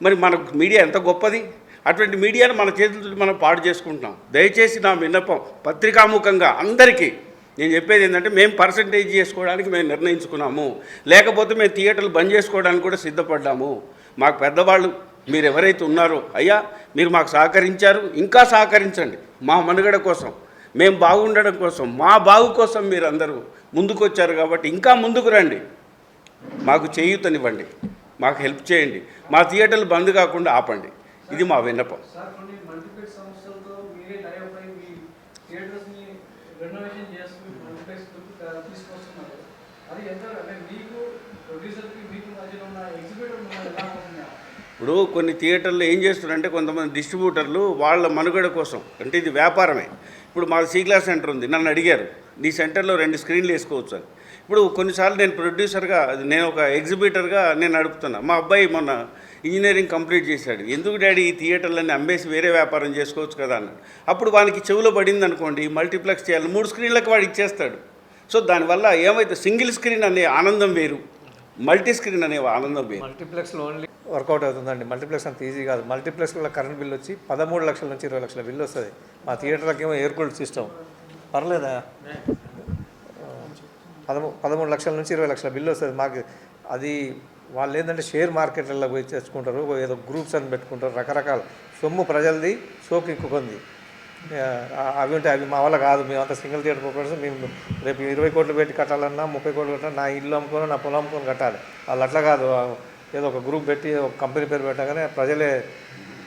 మరి మన మీడియా ఎంత గొప్పది. అటువంటి మీడియాను మన చేతులతో మనం పాడు చేసుకుంటున్నాం. దయచేసి నా విన్నపం పత్రికాముఖంగా అందరికీ నేను చెప్పేది ఏంటంటే, మేము పర్సంటేజ్ చేసుకోవడానికి మేము నిర్ణయించుకున్నాము, లేకపోతే మేము థియేటర్లు బంద్ చేసుకోవడానికి కూడా సిద్ధపడ్డాము. మాకు పెద్దవాళ్ళు మీరు ఎవరైతే ఉన్నారో, అయ్యా మీరు మాకు సహకరించారు, ఇంకా సహకరించండి. మా మనుగడ కోసం, మేము బాగుండడం కోసం, మా బాగు కోసం మీరు అందరూ ముందుకొచ్చారు కాబట్టి ఇంకా ముందుకు రండి, మాకు చేయూతనివ్వండి, మాకు హెల్ప్ చేయండి, మా థియేటర్లు బంద్ కాకుండా ఆపండి. ఇది మా విన్నపం. ఇప్పుడు కొన్ని థియేటర్లు ఏం చేస్తున్నారంటే కొంతమంది డిస్ట్రిబ్యూటర్లు వాళ్ళ మనుగడ కోసం, అంటే ఇది వ్యాపారమే. ఇప్పుడు మా సి క్లాస్ సెంటర్ ఉంది, నన్ను అడిగారు నీ సెంటర్లో 2 స్క్రీన్లు వేసుకోవచ్చు అని. ఇప్పుడు కొన్నిసార్లు నేను ప్రొడ్యూసర్గా, నేను ఒక ఎగ్జిబిటర్గా నేను నడుపుతున్నా. మా అబ్బాయి మొన్న ఇంజనీరింగ్ కంప్లీట్ చేశాడు. ఎందుకు డాడీ ఈ థియేటర్లన్నీ అమ్మేసి వేరే వ్యాపారం చేసుకోవచ్చు కదా అన్నాడు. అప్పుడు వానికి చెవులో పడింది అనుకోండి, మల్టీప్లెక్స్ చేయాలి, 3 స్క్రీన్లకు వాడు ఇచ్చేస్తాడు. సో దానివల్ల ఏమైతే సింగిల్ స్క్రీన్ అనే ఆనందం వేరు, మల్టీ స్క్రీన్ అనే ఆనందం వేరు. మల్టీప్లెక్స్లో ఓన్లీ వర్కౌట్ అవుతుందండి. మల్టీప్లెక్స్ అంత ఈజీ కాదు. మల్టీప్లెక్స్లో కరెంట్ బిల్ వచ్చి 13 లక్షల నుంచి 20 లక్షల బిల్లు వస్తుంది. మా థియేటర్లకు ఏమో ఎయిర్ కూల్డ్ సిస్టమ్, పర్లేదా, 13 లక్షల నుంచి 20 లక్షల బిల్లు వస్తుంది. మాకు అది వాళ్ళు ఏంటంటే షేర్ మార్కెట్లలో పోయి తెచ్చుకుంటారు, ఏదో గ్రూప్స్ అని పెట్టుకుంటారు, రకరకాల సొమ్ము ప్రజలది సోకు ఇంకొంది. అవి ఉంటాయి, అవి మా వల్ల కాదు. మేమంతా సింగిల్ థియేటర్ కార్పొరేషన్, మేము రేపు 20 కోట్లు పెట్టి కట్టాలన్నా 30 కోట్లు కట్టాలన్నా నా ఇల్లు అమ్ముకొని నా పొలం అమ్ముకొని కట్టాలి. వాళ్ళు అట్లా కాదు, ఏదో ఒక గ్రూప్ పెట్టి ఒక కంపెనీ పేరు పెట్టగానే ప్రజలే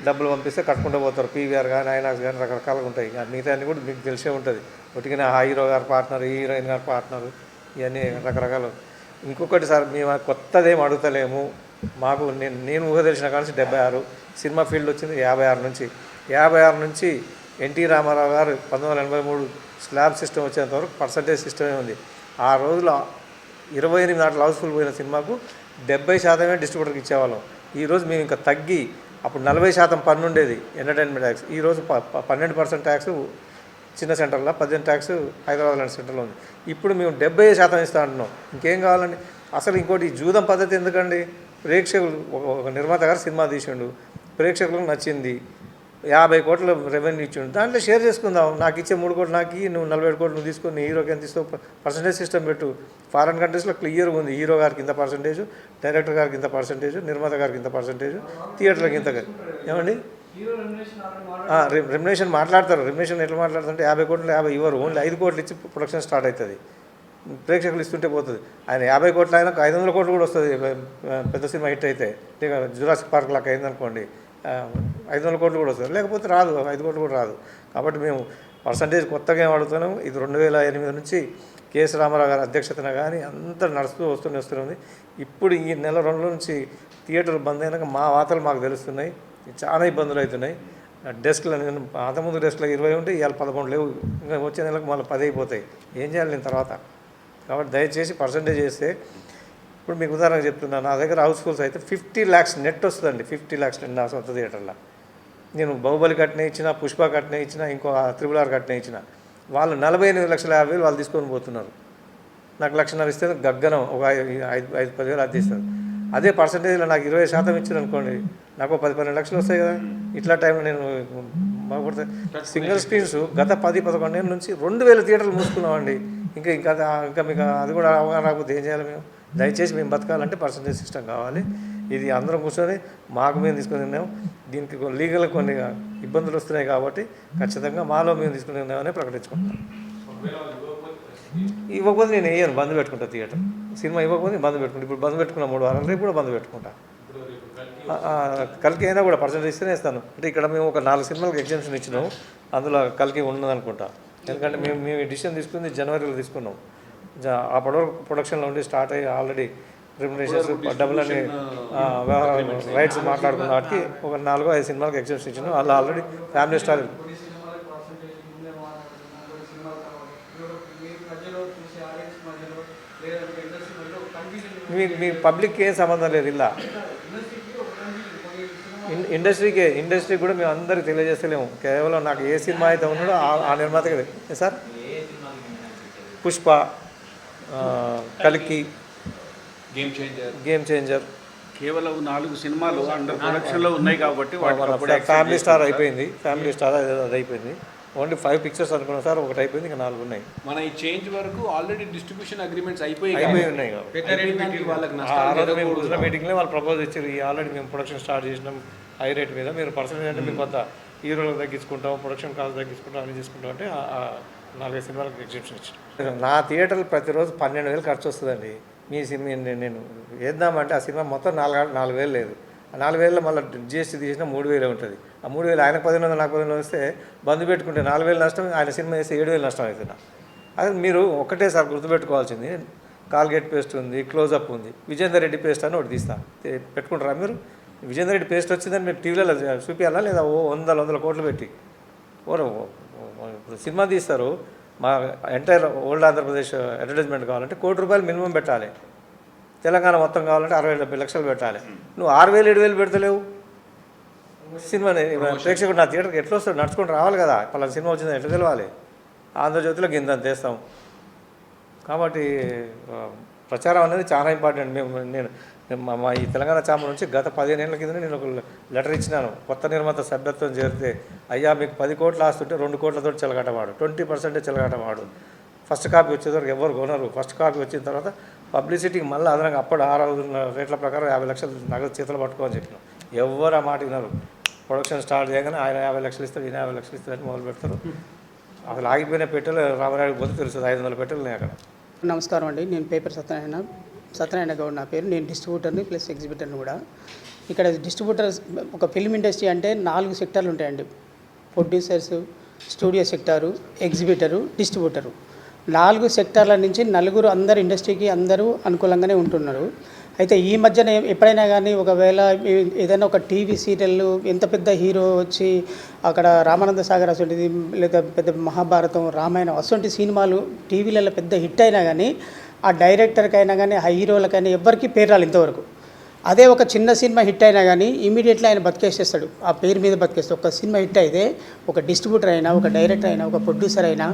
డబ్బులు పంపిస్తే కట్టుకుంటూ పోతారు. పీవీఆర్ కానీ ఐనాక్స్ కానీ రకరకాలుగా ఉంటాయి. మిగతా అన్నీ కూడా మీకు తెలిసే ఉంటుంది. ఒకటిగా ఆ హీరో గారు పార్ట్నర్, ఈ హీరోయిన్ గారు పార్ట్నర్, ఇవన్నీ రకరకాలు. ఇంకొకటి సార్, మేము కొత్తదేం అడుగుతలేము. మాకు నేను ఊహ తెలిసిన కానీ 76 సినిమా ఫీల్డ్ వచ్చింది 56 నుంచి ఎన్టీ రామారావు గారు 1983 స్లాబ్ సిస్టమ్ వచ్చేంత వరకు పర్సంటేజ్ సిస్టమే ఉంది. ఆ రోజులో 28 నాట్లు హౌస్ఫుల్ పోయిన సినిమాకు 70% డిస్ట్రిబ్యూటర్కి ఇచ్చేవాళ్ళం. ఈరోజు మేము ఇంకా తగ్గి, అప్పుడు 40% పన్ను ఉండేది ఎంటర్టైన్మెంట్ ట్యాక్స్, ఈరోజు 12% ట్యాక్స్ చిన్న సెంటర్లో, 18% ట్యాక్స్ హైదరాబాద్ లాంటి సెంటర్లో ఉంది. ఇప్పుడు మేము 70% ఇస్తా అంటున్నాం. ఇంకేం కావాలండి? అసలు ఇంకోటి జూదం పద్ధతి ఎందుకండి? ప్రేక్షకులు, ఒక నిర్మాత గారు సినిమా తీసిండు, ప్రేక్షకులకు నచ్చింది, 50 కోట్ల రెవెన్యూ ఇచ్చిండు, దాంట్లో షేర్ చేసుకుందాం. నాకు ఇచ్చే 3 కోట్లు నాకు, నువ్వు 47 కోట్లు నువ్వు తీసుకొని హీరోకి ఎంత తీసుకో, పర్సంటేజ్ సిస్టమ్ పెట్టు. ఫారెన్ కంట్రీస్లో క్లియర్గా ఉంది, హీరో గారికి ఇంత పర్సంటేజ్, డైరెక్టర్ గారికి ఇంత పర్సంటేజ్, నిర్మాత గారికి ఇంత పర్సంటేజ్, థియేటర్కి ఇంత. ఏమండి రెమ్యునరేషన్ మాట్లాడతారు. రెమ్యునరేషన్ ఎట్లా మాట్లాడుతుంటే 50 కోట్లు 50 ఇవ్వరు, ఓన్లీ 5 కోట్లు ఇచ్చి ప్రొడక్షన్ స్టార్ట్ అవుతుంది. ప్రేక్షకులు ఇస్తుంటే పోతుంది. ఆయన 50 కోట్లు అయినా 500 కోట్లు కూడా వస్తుంది పెద్ద సినిమా హిట్ అయితే. జురాసిక్ పార్క్ లాగా అయిందనుకోండి, 500 కోట్లు కూడా వస్తుంది, లేకపోతే రాదు, 5 కోట్లు కూడా రాదు. కాబట్టి మేము పర్సంటేజ్ కొత్తగా ఏం అడుగుతున్నాం. ఇది 2008 నుంచి కేఎస్ రామారావు గారి అధ్యక్షతన కానీ అంతా నడుస్తూ వస్తుంది. ఇప్పుడు ఈ నెల 2 నుంచి థియేటర్లు బంద్ అయినాక మా వార్తలు మాకు తెలుస్తున్నాయి, చాలా ఇబ్బందులు అవుతున్నాయి. డెస్క్లు అంతకుముందు డెస్క్లో 20 ఉంటే ఇవాళ 11 లేవు, ఇంకా వచ్చే నెలకు మళ్ళీ 10 అయిపోతాయి. ఏం చేయాలి నేను తర్వాత? కాబట్టి దయచేసి పర్సంటేజ్ చేస్తే, ఇప్పుడు మీకు ఉదాహరణకు చెప్తున్నాను, నా దగ్గర హౌస్ఫుల్స్ అయితే 50 lakhs నెట్ వస్తుందండి. 50 lakhs నెట్ నా సొంత థియేటర్లో. నేను బాహుబలి కట్నే ఇచ్చిన, పుష్ప కట్నే ఇచ్చిన, ఇంకో RRR కట్నే ఇచ్చిన, వాళ్ళు 48,50,000 వాళ్ళు తీసుకొని పోతున్నారు. నాకు 1,50,000 ఇస్తే గగ్గనం, ఒక 5-10 వేలు అద్దెస్తారు. అదే పర్సంటేజ్లో నాకు 20% ఇచ్చారు అనుకోండి, నాకు 10-12 లక్షలు వస్తాయి కదా. ఇట్లా టైంలో నేను బాగుపడతాయి. సింగిల్ స్క్రీన్స్ గత 10-11 ఏళ్ళ నుంచి 2,000 థియేటర్లు మూసుకున్నామండి. ఇంకా మీకు అది కూడా అవగాహన రాకపోతే ఏం చేయాలి? మేము దయచేసి మేము బతకాలంటే పర్సంటేజ్ సిస్టమ్ కావాలి. ఇది అందరం కూర్చొని మాకు మేము తీసుకుని ఉన్నాము. దీనికి లీగల్ కొన్ని ఇబ్బందులు వస్తున్నాయి కాబట్టి ఖచ్చితంగా మాలో మేము తీసుకుని ఉన్నామని ప్రకటించుకుంటాం. ఇవ్వకపోతే నేను వేయను, బంద్ పెట్టుకుంటా థియేటర్. సినిమా ఇవ్వకపోతే బంద్ పెట్టుకుంటా. ఇప్పుడు బంద్ పెట్టుకున్నా 3 వారాలు, రేపు కూడా బంద్ పెట్టుకుంటా. కల్కి అయినా కూడా పర్సంటేజ్ ఇస్తేనే ఇస్తాను. అంటే ఇక్కడ మేము ఒక 4 సినిమాలకు ఎగ్జామ్షన్ ఇచ్చినాము, అందులో కల్కి ఉన్నదనుకుంటా. ఎందుకంటే మేము డిసిషన్ తీసుకుంది జనవరిలో తీసుకున్నాం. అప్పటి వరకు ప్రొడక్షన్లో ఉండి స్టార్ట్ అయ్యి ఆల్రెడీ రెమ్యునరేషన్స్ డబ్బులు అన్ని రైట్స్ మాట్లాడుకున్న వాటికి ఒక 4-5 సినిమాలకు ఎగ్జామ్షన్ ఇచ్చినాం. అలా ఆల్రెడీ ఫ్యామిలీ స్టార్. మీ పబ్లిక్కి ఏం సంబంధం లేదు. ఇలా ఇండస్ట్రీకి కూడా మేము అందరికి తెలియజేస్తలేము. కేవలం నాకు ఏ సినిమా అయితే ఉన్నాడో ఆ నిర్మాతకి. సార్ పుష్ప, కల్కి, గేమ్ చేంజర్ కేవలం 4 సినిమాలు అండర్ ప్రొడక్షన్లో ఉన్నాయి కాబట్టి ఫ్యామిలీ స్టార్ అయిపోయింది. ఫ్యామిలీ స్టార్ అది అయిపోయింది. ఓన్లీ 5 పిక్చర్స్ అనుకున్నాం సార్, ఒకటి అయిపోయింది, ఇంకా 4 ఉన్నాయి. మన ఈ చేంజ్ వరకు ఆల్రెడీ డిస్ట్రిబ్యూషన్ అగ్రిమెంట్స్ అయిపోయి ఉన్నాయి. మీటింగ్లో వాళ్ళు ప్రపోజ్ ఇచ్చారు, ఆల్రెడీ మేము ప్రొడక్షన్ స్టార్ట్ చేసినాం హై రేట్ మీద, మీరు పర్సనల్ అంటే మీకు కొంత హీరోలకు తగ్గించుకుంటాం, ప్రొడక్షన్ కాస్ట్ తగ్గించుకుంటాం, అన్ని తీసుకుంటాం అంటే 4 సినిమాలకు ఎగ్జిబిషన్ ఇచ్చాను. నా థియేటర్లు ప్రతిరోజు 12,000 ఖర్చు వస్తుందండి. మీ సినిమా నేను వేద్దామంటే ఆ సినిమా మొత్తం 4,000 లేదు. ఆ 4,000లో మళ్ళీ GST తీసినా 3,000 ఉంటుంది. ఆ 3,000 ఆయనకు 1,500 నాకు 1,500 వస్తే బంద్ పెట్టుకుంటే 4,000 నష్టం, ఆయన సినిమా వేస్తే 7,000 నష్టం అవుతున్నా. అదే మీరు ఒకటేసారి గుర్తుపెట్టుకోవాల్సింది, కాల్గేట్ పేస్ట్ ఉంది, క్లోజప్ ఉంది, విజేందర్ రెడ్డి పేస్ట్ అని ఒకటి తీస్తా. పెట్టుకుంటారా మీరు? విజేందర్ రెడ్డి పేస్ట్ వచ్చిందని మీరు టీవీలో చూపించాలా లేదా? 100 కోట్లు పెట్టి ఇప్పుడు సినిమా తీస్తారు. మా ఎంటైర్ ఓల్డ్ ఆంధ్రప్రదేశ్ అడ్వర్టైజ్మెంట్ కావాలంటే ₹1,00,00,000 మినిమం పెట్టాలి. తెలంగాణ మొత్తం కావాలంటే 60-70 లక్షలు పెట్టాలి. నువ్వు 6,000-7,000 పెడతలేవు. సినిమాని ప్రేక్షకుడు నా థియేటర్కి ఎట్లా వస్తాడు? నడుచుకుంటూ రావాలి కదా. పలానా సినిమా వచ్చిందని ఎట్లా తెలవాలి? ఆంధ్రజ్యోతిలో గింత చేస్తాం. కాబట్టి ప్రచారం అనేది చాలా ఇంపార్టెంట్. నేను మా ఈ తెలంగాణ ఛాంబర్ నుంచి గత 15 ఏళ్ళ కింద నేను ఒక లెటర్ ఇచ్చినాను. కొత్త నిర్మాత సభ్యత్వం చేరితే, అయ్యా మీకు 10 కోట్లు ఆస్తుంటే 2 కోట్లతో చెలగాటవాడు, 20% చెలగాటవాడు. ఫస్ట్ కాపీ వచ్చేసరికి ఎవరు కొనరు. ఫస్ట్ కాపీ వచ్చిన తర్వాత పబ్లిసిటీకి మళ్ళీ అదనంగా అప్పుడు 6 రేట్ల ప్రకారం 50 లక్షలు నగదు చేతులు పట్టుకోమని చెప్పినాం. ఎవరు ఆ మాట విన్నారు. ప్రొడక్షన్ స్టార్ట్ చేయగానే ఆయన 50 లక్షలు ఇస్తాడు, ఈయన 50 లక్షలు ఇస్తాడని మొదలు పెడతారు. అసలు ఆగిపోయిన పెట్టెలు రామరాడికి పోతే తెలుస్తుంది. 500 పెట్టెలు ఉన్నాయి అక్కడ. నమస్కారం అండి, నేను పేపర్ సత్యనారాయణ గౌడ్ నా పేరు. నేను డిస్ట్రిబ్యూటర్ని ప్లస్ ఎగ్జిబిటర్ని కూడా. ఇక్కడ డిస్ట్రిబ్యూటర్స్ ఒక ఫిల్మ్ ఇండస్ట్రీ అంటే 4 సెక్టార్లు ఉంటాయండి. Producers, studio sector, exhibitor, distributor. 4 సెక్టార్ల నుంచి నలుగురు అందరు ఇండస్ట్రీకి అందరూ అనుకూలంగానే ఉంటున్నారు. అయితే ఈ మధ్యన ఎప్పుడైనా కానీ ఒకవేళ ఏదైనా ఒక టీవీ సీరియల్ ఎంత పెద్ద హీరో వచ్చి అక్కడ రామానంద సాగర్ అసొంటిది లేదా పెద్ద మహాభారతం, రామాయణం అసొంటి సినిమాలు టీవీలలో పెద్ద హిట్ అయినా కానీ ఆ డైరెక్టర్కైనా కానీ ఆ హీరోలకైనా ఎవరికి పేరు రాలి ఇంతవరకు. అదే ఒక చిన్న సినిమా హిట్ అయినా కానీ ఇమీడియట్లీ ఆయన బతికేసేస్తాడు, ఆ పేరు మీద బతికేస్తాడు. ఒక సినిమా హిట్ అయితే ఒక డిస్ట్రిబ్యూటర్ అయినా, ఒక డైరెక్టర్ అయినా, ఒక ప్రొడ్యూసర్ అయినా,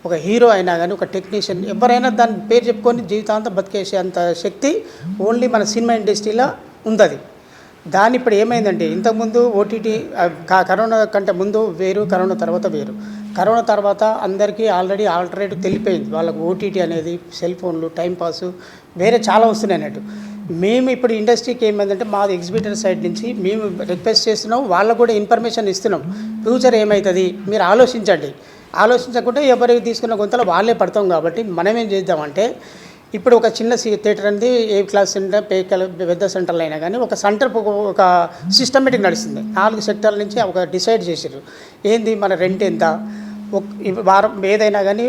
ఒక హీరో అయినా కానీ, ఒక టెక్నీషియన్ ఎవరైనా దాని పేరు చెప్పుకొని జీవితాంతం బతికేసే అంత శక్తి ఓన్లీ మన సినిమా ఇండస్ట్రీలో ఉంది. దాని ఇప్పుడు ఏమైందంటే ఇంతకుముందు ఓటీటీ కరోనా కంటే ముందు వేరు, కరోనా తర్వాత వేరు. కరోనా తర్వాత అందరికీ ఆల్రెడీ ఆల్టర్నేటివ్ తెలిపోయింది. వాళ్ళకు ఓటీటీ అనేది, సెల్ ఫోన్లు, టైంపాసు వేరే చాలా వస్తున్నాయి అన్నట్టు. మేము ఇప్పుడు ఇండస్ట్రీకి ఏమైందంటే మాది ఎగ్జిబిటర్ సైడ్ నుంచి మేము రిక్వెస్ట్ చేస్తున్నాం, వాళ్ళకు కూడా ఇన్ఫర్మేషన్ ఇస్తున్నాం. ఫ్యూచర్ ఏమవుతుంది మీరు ఆలోచించండి. ఆలోచించకుంటే ఎవరికి తీసుకున్న గొంతలో వాళ్ళే పడతాం. కాబట్టి మనం ఏం చేద్దామంటే ఇప్పుడు ఒక చిన్న థియేటర్ అనేది ఏ క్లాస్ సెంటర్, పెద్ద సెంటర్లు అయినా కానీ ఒక సెంటర్ ఒక సిస్టమేటిక్ నడుస్తుంది. 4 సెక్టార్ల నుంచి ఒక డిసైడ్ చేసారు. ఏంది మన రెంట్ ఎంత, వారం ఏదైనా కానీ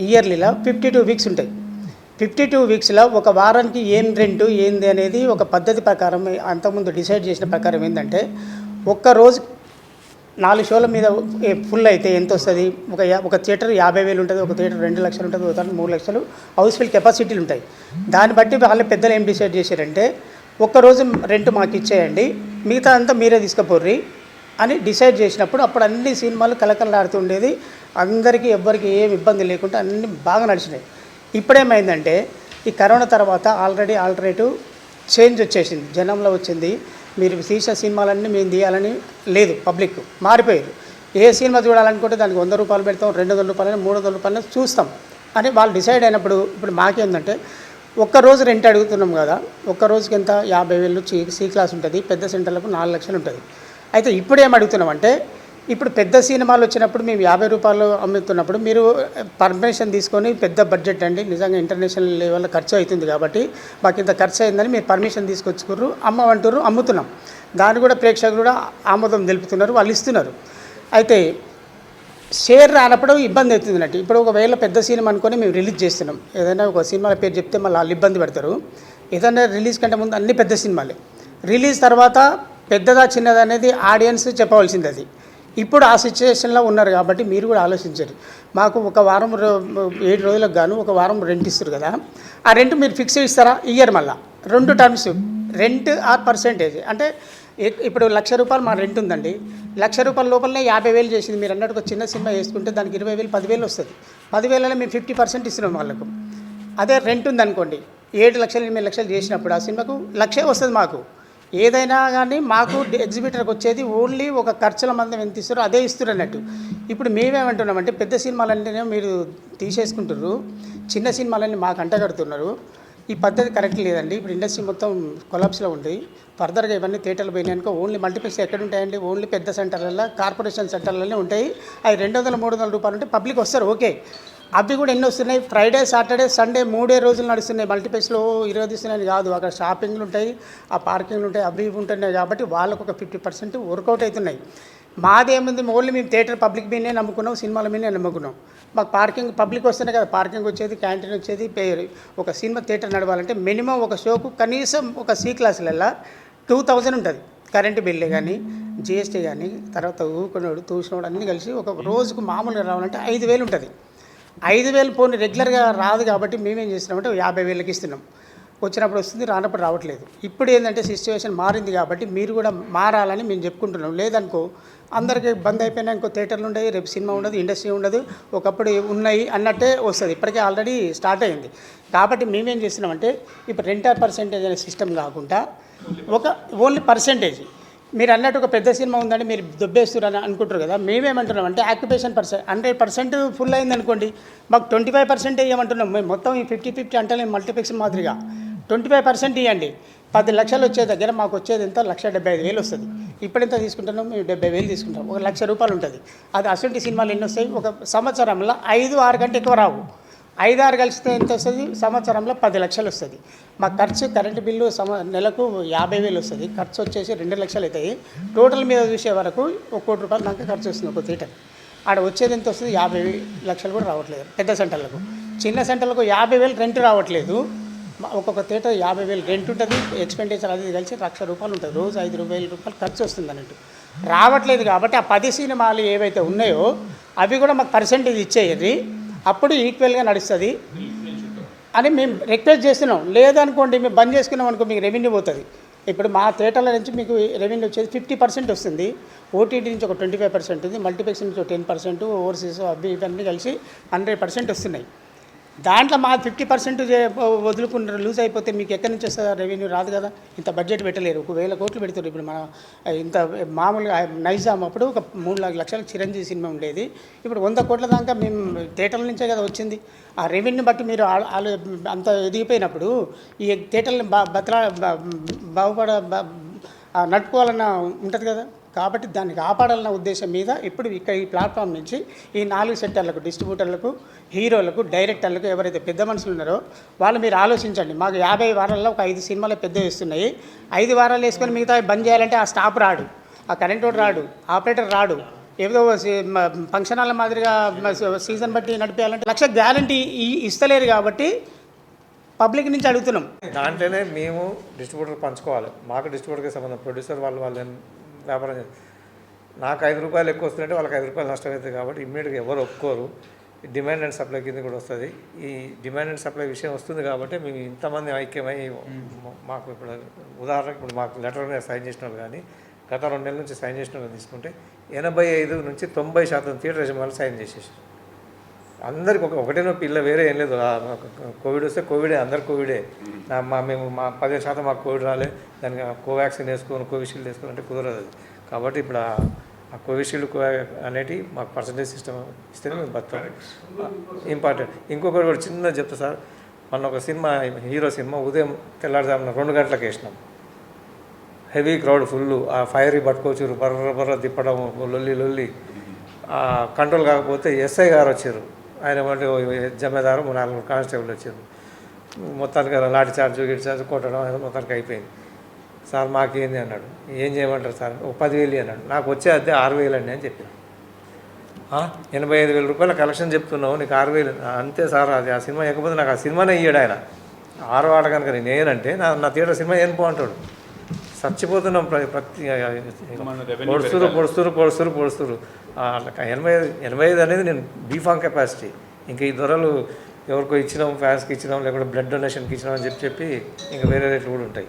ఇయర్లీలో 52 వీక్స్ ఉంటాయి. 52 వీక్స్లో ఒక వారానికి ఏం రెంటు ఏంది అనేది ఒక పద్ధతి ప్రకారం అంతకుముందు డిసైడ్ చేసిన ప్రకారం ఏంటంటే ఒక్కరోజు 4 షోల మీద ఫుల్ అయితే ఎంత వస్తుంది. ఒక థియేటర్ 50,000 ఉంటుంది, ఒక థియేటర్ 2 లక్షలు ఉంటుంది, ఒక థియేటర్ 3 లక్షలు హౌస్ఫుల్ కెపాసిటీలు ఉంటాయి. దాన్ని బట్టి వాళ్ళ పెద్దలు ఏం డిసైడ్ చేశారంటే ఒక్కరోజు రెంట్ మాకు ఇచ్చేయండి, మిగతా అంతా మీరే తీసుకుపోర్రి అని డిసైడ్ చేసినప్పుడు అప్పుడు అన్ని సినిమాలు కలకలలాడుతుండేది. అందరికీ ఎవ్వరికి ఏం ఇబ్బంది లేకుండా అన్నీ బాగా నడిచినాయి. ఇప్పుడేమైందంటే ఈ కరోనా తర్వాత ఆల్రెడీ ఆల్టర్నేటివ్ చేంజ్ వచ్చేసింది, జనంలో వచ్చింది. మీరు తీసిన సినిమాలన్నీ మేము తీయాలని లేదు, పబ్లిక్ మారిపోయారు. ఏ సినిమా చూడాలనుకుంటే దానికి 100 రూపాయలు పెడతాం, 200 రూపాయలు, 300 రూపాయలు చూస్తాం అని వాళ్ళు డిసైడ్ అయినప్పుడు ఇప్పుడు మాకేందంటే ఒక్కరోజు రెంట్ అడుగుతున్నాం కదా, ఒక్క రోజుకి ఎంత 50,000 సి క్లాస్ ఉంటుంది, పెద్ద సెంటర్లకు 4 లక్షలు ఉంటుంది. అయితే ఇప్పుడు ఏం అడుగుతున్నామంటే ఇప్పుడు పెద్ద సినిమాలు వచ్చినప్పుడు మేము 50 రూపాయలు అమ్ముతున్నప్పుడు మీరు పర్మిషన్ తీసుకొని పెద్ద బడ్జెట్ అండి నిజంగా ఇంటర్నేషనల్ లెవెల్లో ఖర్చు అవుతుంది కాబట్టి మాకు ఇంత ఖర్చు అయిందని మీరు పర్మిషన్ తీసుకొచ్చుకుర్రు అమ్మమంటారు, అమ్ముతున్నాం. దాన్ని కూడా ప్రేక్షకులు కూడా ఆమోదం తెలుపుతున్నారు, వాళ్ళు ఇస్తున్నారు. అయితే షేర్ రానప్పుడు ఇబ్బంది అవుతుంది అన్నట్టు. ఇప్పుడు ఒకవేళ పెద్ద సినిమా అనుకొని మేము రిలీజ్ చేస్తున్నాం, ఏదైనా ఒక సినిమాల పేరు చెప్తే మళ్ళీ వాళ్ళు ఇబ్బంది పడతారు. ఏదైనా రిలీజ్ కంటే ముందు అన్ని పెద్ద సినిమాలే, రిలీజ్ తర్వాత పెద్దదా చిన్నదా అనేది ఆడియన్స్ చెప్పవలసింది. అది ఇప్పుడు ఆ సిచ్యువేషన్లో ఉన్నారు కాబట్టి మీరు కూడా ఆలోచించండి. మాకు ఒక వారం 7 రోజులకు గాను ఒక వారం రెంట్ ఇస్తారు కదా, ఆ రెంట్ మీరు ఫిక్స్ ఇస్తారా ఇయర్ మళ్ళీ 2 టర్మ్స్ రెంట్ ఆర్ పర్సెంటేజ్. అంటే ఇప్పుడు 1,00,000 రూపాయలు మా రెంట్ ఉందండి, 1,00,000 రూపాయల లోపలనే 50,000 చేసింది. మీరు అన్నట్టు ఒక చిన్న సినిమా వేసుకుంటే దానికి 20,000 10,000 వస్తుంది. 10,000లో మేము 50% ఇస్తున్నాం వాళ్ళకు. అదే రెంట్ ఉందనుకోండి 7 లక్షలు 8 లక్షలు చేసినప్పుడు ఆ సినిమాకు 1,00,000 వస్తుంది మాకు. ఏదైనా కానీ మాకు ఎగ్జిబిటర్కి వచ్చేది ఓన్లీ ఒక ఖర్చుల మందం ఎంత ఇస్తారో అదే ఇస్తారు అన్నట్టు. ఇప్పుడు మేమేమంటున్నామంటే పెద్ద సినిమాలంటేనే మీరు తీసేసుకుంటారు, చిన్న సినిమాలన్నీ మాకు అంటగడుతున్నారు. ఈ పద్ధతి కరెక్ట్ లేదండి. ఇప్పుడు ఇండస్ట్రీ మొత్తం కొలాప్స్లో ఉంది. ఫర్దర్గా ఇవన్నీ థియేటర్లు పోయినాయనుకో ఓన్లీ మల్టీప్లెక్స్ ఎక్కడ ఉంటాయండి, ఓన్లీ పెద్ద సెంటర్లలో, కార్పొరేషన్ సెంటర్లలోనే ఉంటాయి. అవి 200-300 రూపాయలు ఉంటే పబ్లిక్ వస్తారు, ఓకే. అవి కూడా ఎన్ని వస్తున్నాయి, ఫ్రైడే సాటర్డే సండే 3 రోజులు నడుస్తున్నాయి. మల్టీప్లెక్స్లో 20 తీస్తున్నాయని కాదు, అక్కడ షాపింగ్లు ఉంటాయి, ఆ పార్కింగ్లు ఉంటాయి, అవి ఇవి ఉంటున్నాయి. కాబట్టి వాళ్ళకు ఒక 50% వర్కౌట్ అవుతున్నాయి. మాదేముంది ఓన్లీ మేము థియేటర్ పబ్లిక్ మీదే నమ్ముకున్నాం, సినిమాల మీదే నమ్ముకున్నాం. మాకు పార్కింగ్ పబ్లిక్ వస్తేనే కదా పార్కింగ్ వచ్చేది, క్యాంటీన్ వచ్చేది. ఒక సినిమా థియేటర్ నడవాలంటే మినిమం ఒక షోకు కనీసం ఒక సి క్లాసులలో 2,000 ఉంటుంది. కరెంటు బిల్లు కానీ, జిఎస్టీ కానీ, తర్వాత ఊకున్నాడు తూసినోడు అన్నీ కలిసి ఒక రోజుకు మామూలుగా రావాలంటే 5,000 ఉంటుంది. 5,000 పోనీ రెగ్యులర్గా రాదు కాబట్టి మేమేం చేస్తున్నామంటే 50,000కి ఇస్తున్నాం. వచ్చినప్పుడు వస్తుంది, రానప్పుడు రావట్లేదు. ఇప్పుడు ఏంటంటే సిచ్యువేషన్ మారింది కాబట్టి మీరు కూడా మారాలని మేము చెప్పుకుంటున్నాం. లేదనుకో అందరికీ బంద్ అయిపోయినా ఇంకో థియేటర్లు ఉండవు, రేపు సినిమా ఉండదు, ఇండస్ట్రీ ఉండదు, ఒకప్పుడు ఉన్నాయి అన్నట్టే వస్తుంది. ఇప్పటికే ఆల్రెడీ స్టార్ట్ అయింది. కాబట్టి మేమేం చేస్తున్నామంటే ఇప్పుడు రెంటర్ పర్సెంటేజ్ అనే సిస్టమ్ కాకుండా ఒక ఓన్లీ పర్సెంటేజ్ మీరు అన్నట్టు ఒక పెద్ద సినిమా ఉందని మీరు దొబ్బేస్తున్నారు అని అనుకుంటారు కదా. మేమేమంటున్నాం అంటే ఆక్యుపేషన్ 100% ఫుల్ అయింది అనుకోండి, మాకు 25% ఇవ్వమంటున్నాం. మేము మొత్తం ఈ 50-50 అంటే మల్టీప్లెక్స్ మాదిరిగా 25% ఇవ్వండి. 10 లక్షలు వచ్చే దగ్గర మాకు వచ్చేది ఎంత 1,75,000 వస్తుంది. ఇప్పుడు ఎంత తీసుకుంటున్నాం మేము? 70,000 తీసుకుంటాం. ఒక 1,00,000 రూపాయలు ఉంటుంది. అది అసలు సినిమాలు ఎన్ని వస్తాయి? ఒక సంవత్సరంలో 5-6 కంటే ఎక్కువ రావు. 5-6 కలిస్తే ఎంత వస్తుంది? సంవత్సరంలో 10 లక్షలు వస్తుంది. మా ఖర్చు కరెంటు బిల్లు నెలకు 50,000 వస్తుంది. ఖర్చు వచ్చేసి 2 లక్షలు అవుతాయి. టోటల్ మీద చూసే వరకు 1 కోటి రూపాయలు దాకా ఖర్చు వస్తుంది ఒక థియేటర్. ఆడ వచ్చేది ఎంత వస్తుంది? 50 లక్షలు కూడా రావట్లేదు పెద్ద సెంటర్లకు. చిన్న సెంటర్లకు 50,000 రెంట్ రావట్లేదు. ఒక్కొక్క థియేటర్ 50,000 రెంట్ ఉంటుంది. ఎక్స్పెండిచర్ అది కలిసి 1,00,000 రూపాయలు ఉంటుంది. రోజు 5,000 రూపాయలు ఖర్చు వస్తుంది అన్నట్టు. రావట్లేదు కాబట్టి ఆ 10 సినిమాలు ఏవైతే ఉన్నాయో అవి కూడా మాకు పర్సెంటేజ్ ఇచ్చేయండి, అప్పుడు ఈక్వల్గా నడుస్తుంది అని మేము రిక్వెస్ట్ చేస్తున్నాం. లేదనుకోండి మేము బంద్ చేసుకున్నాం అనుకో మీకు రెవెన్యూ పోతుంది. ఇప్పుడు మా థియేటర్ల నుంచి మీకు రెవెన్యూ వచ్చేది 50% వస్తుంది. ఓటీటీ నుంచి ఒక 25% ఉంది. మల్టీప్లెక్స్ నుంచి ఒక 10%, ఓవర్సీస్ అవి ఇవన్నీ కలిసి 100% వస్తున్నాయి. దాంట్లో మా 50% వదులుకున్న లూజ్ అయిపోతే మీకు ఎక్కడి నుంచి వస్తుంది? రెవెన్యూ రాదు కదా. ఇంత బడ్జెట్ పెట్టలేరు. 1,000 కోట్లు పెడతారు. ఇప్పుడు మన ఇంత మామూలుగా నైజాం అప్పుడు ఒక 3 లక్షలకు చిరంజీవి సినిమా ఉండేది. ఇప్పుడు 100 కోట్ల దాకా మేము థియేటర్ల నుంచే కదా వచ్చింది. ఆ రెవెన్యూ బట్టి మీరు అంత ఎదిగిపోయినప్పుడు ఈ థియేటర్ని నడుపుకోవాలన్న ఉంటుంది కదా. కాబట్టి దాన్ని కాపాడాలన్న ఉద్దేశం మీద ఇప్పుడు ఇక్కడ ఈ ప్లాట్ఫామ్ నుంచి ఈ 4 సెక్టర్లకు, డిస్ట్రిబ్యూటర్లకు, హీరోలకు, డైరెక్టర్లకు ఎవరైతే పెద్ద మనుషులు ఉన్నారో వాళ్ళు మీరు ఆలోచించండి. మాకు 50 వారాల్లో ఒక 5 సినిమాలు పెద్దవి వస్తున్నాయి. 5 వారాలు వేసుకొని మిగతా బంద్ చేయాలంటే ఆ స్టాప్ రాడు, ఆ కరెంట్ వాడు రాడు, ఆపరేటర్ రాడు. ఏదో ఫంక్షన్ హాల్ మాదిరిగా సీజన్ బట్టి నడిపేయాలంటే 1,00,000 గ్యారంటీ ఇస్తలేరు. కాబట్టి పబ్లిక్ నుంచి అడుగుతున్నాం. దాంట్లోనే మేము డిస్ట్రిబ్యూటర్ పంచుకోవాలి. మాకు డిస్ట్రిబ్యూటర్కి సంబంధం, ప్రొడ్యూసర్ వాళ్ళు వ్యాపారం చేస్తారు. నాకు 5 రూపాయలు ఎక్కువ వస్తుందంటే వాళ్ళకి 5 రూపాయలు నష్టం అవుతుంది. కాబట్టి ఇమ్మీడియట్గా ఎవరు ఒప్పుకోరు. డిమాండ్ అండ్ సప్లై కింద కూడా వస్తుంది. ఈ డిమాండ్ అండ్ సప్లై విషయం వస్తుంది కాబట్టి మేము ఇంతమంది ఐక్యమై మాకు ఇప్పుడు ఉదాహరణకు ఇప్పుడు మాకు లెటర్ మీద సైన్ చేసిన వాళ్ళు కానీ గత 2 నెలల నుంచి సైన్ చేసిన వాళ్ళు తీసుకుంటే 85 నుంచి 90% థియేటర్ యజమానులు సైన్ చేసేసారు. అందరికి ఒకటే నొప్పి, ఇల్ల వేరే ఏం లేదు. కోవిడ్ వస్తే కోవిడే, అందరు కోవిడే. మేము 15% మాకు కోవిడ్ రాలే, దానికి కోవాక్సిన్ వేసుకొని కోవిషీల్డ్ వేసుకొని అంటే కుదరదు అది. కాబట్టి ఇప్పుడు ఆ కోవిషీల్డ్ అనేటివి మాకు పర్సంటేజ్ సిస్టమ్ ఇస్తేనే మేము బతాం. ఇంపార్టెంట్. ఇంకొకటి కూడా చిన్నది చెప్తా సార్. మొన్న ఒక సినిమా, హీరో సినిమా ఉదయం తెల్లారుజామున 2 గంటలకు వేసినాం. Heavy crowd full. ఆ ఫైర్ పట్టుకోవచ్చు, బర్ర తిప్పడం, లొల్లి కంట్రోల్ కాకపోతే ఎస్ఐ గారు వచ్చారు. ఆయన అంటే జమేదారు 4 కానిస్టేబుల్ వచ్చారు. మొత్తానికి లాఠీ చార్జ్ కొట్టడం మొత్తానికి అయిపోయింది. సార్ మాకేంది అన్నాడు. ఏం చేయమంటారు సార్? ఒక 10,000 అన్నాడు. నాకు వచ్చే అద్దె 6,000 అండి అని చెప్పాను. 85,000 రూపాయల కలెక్షన్ చెప్తున్నావు, నీకు 6,000? అంతే సార్, అది ఆ సినిమా ఎక్కకపోతే నాకు ఆ సినిమానే ఇయ్యాడు ఆయన. 6 ఆట కనుక నేను ఏనంటే నా థియేటర్ సినిమా ఏం అంటాడు. చచ్చిపోతున్నాం. ప్రతి పొడుస్తురు 85 అనేది నేను బీఫామ్ కెపాసిటీ. ఇంకా ఈ ధరలు ఎవరికో ఇచ్చినాం, ఫ్యాన్స్కి ఇచ్చినాం, లేకుంటే బ్లడ్ డొనేషన్కి ఇచ్చినాం అని చెప్పి ఇంకా వేరే రేట్లు కూడా ఉంటాయి.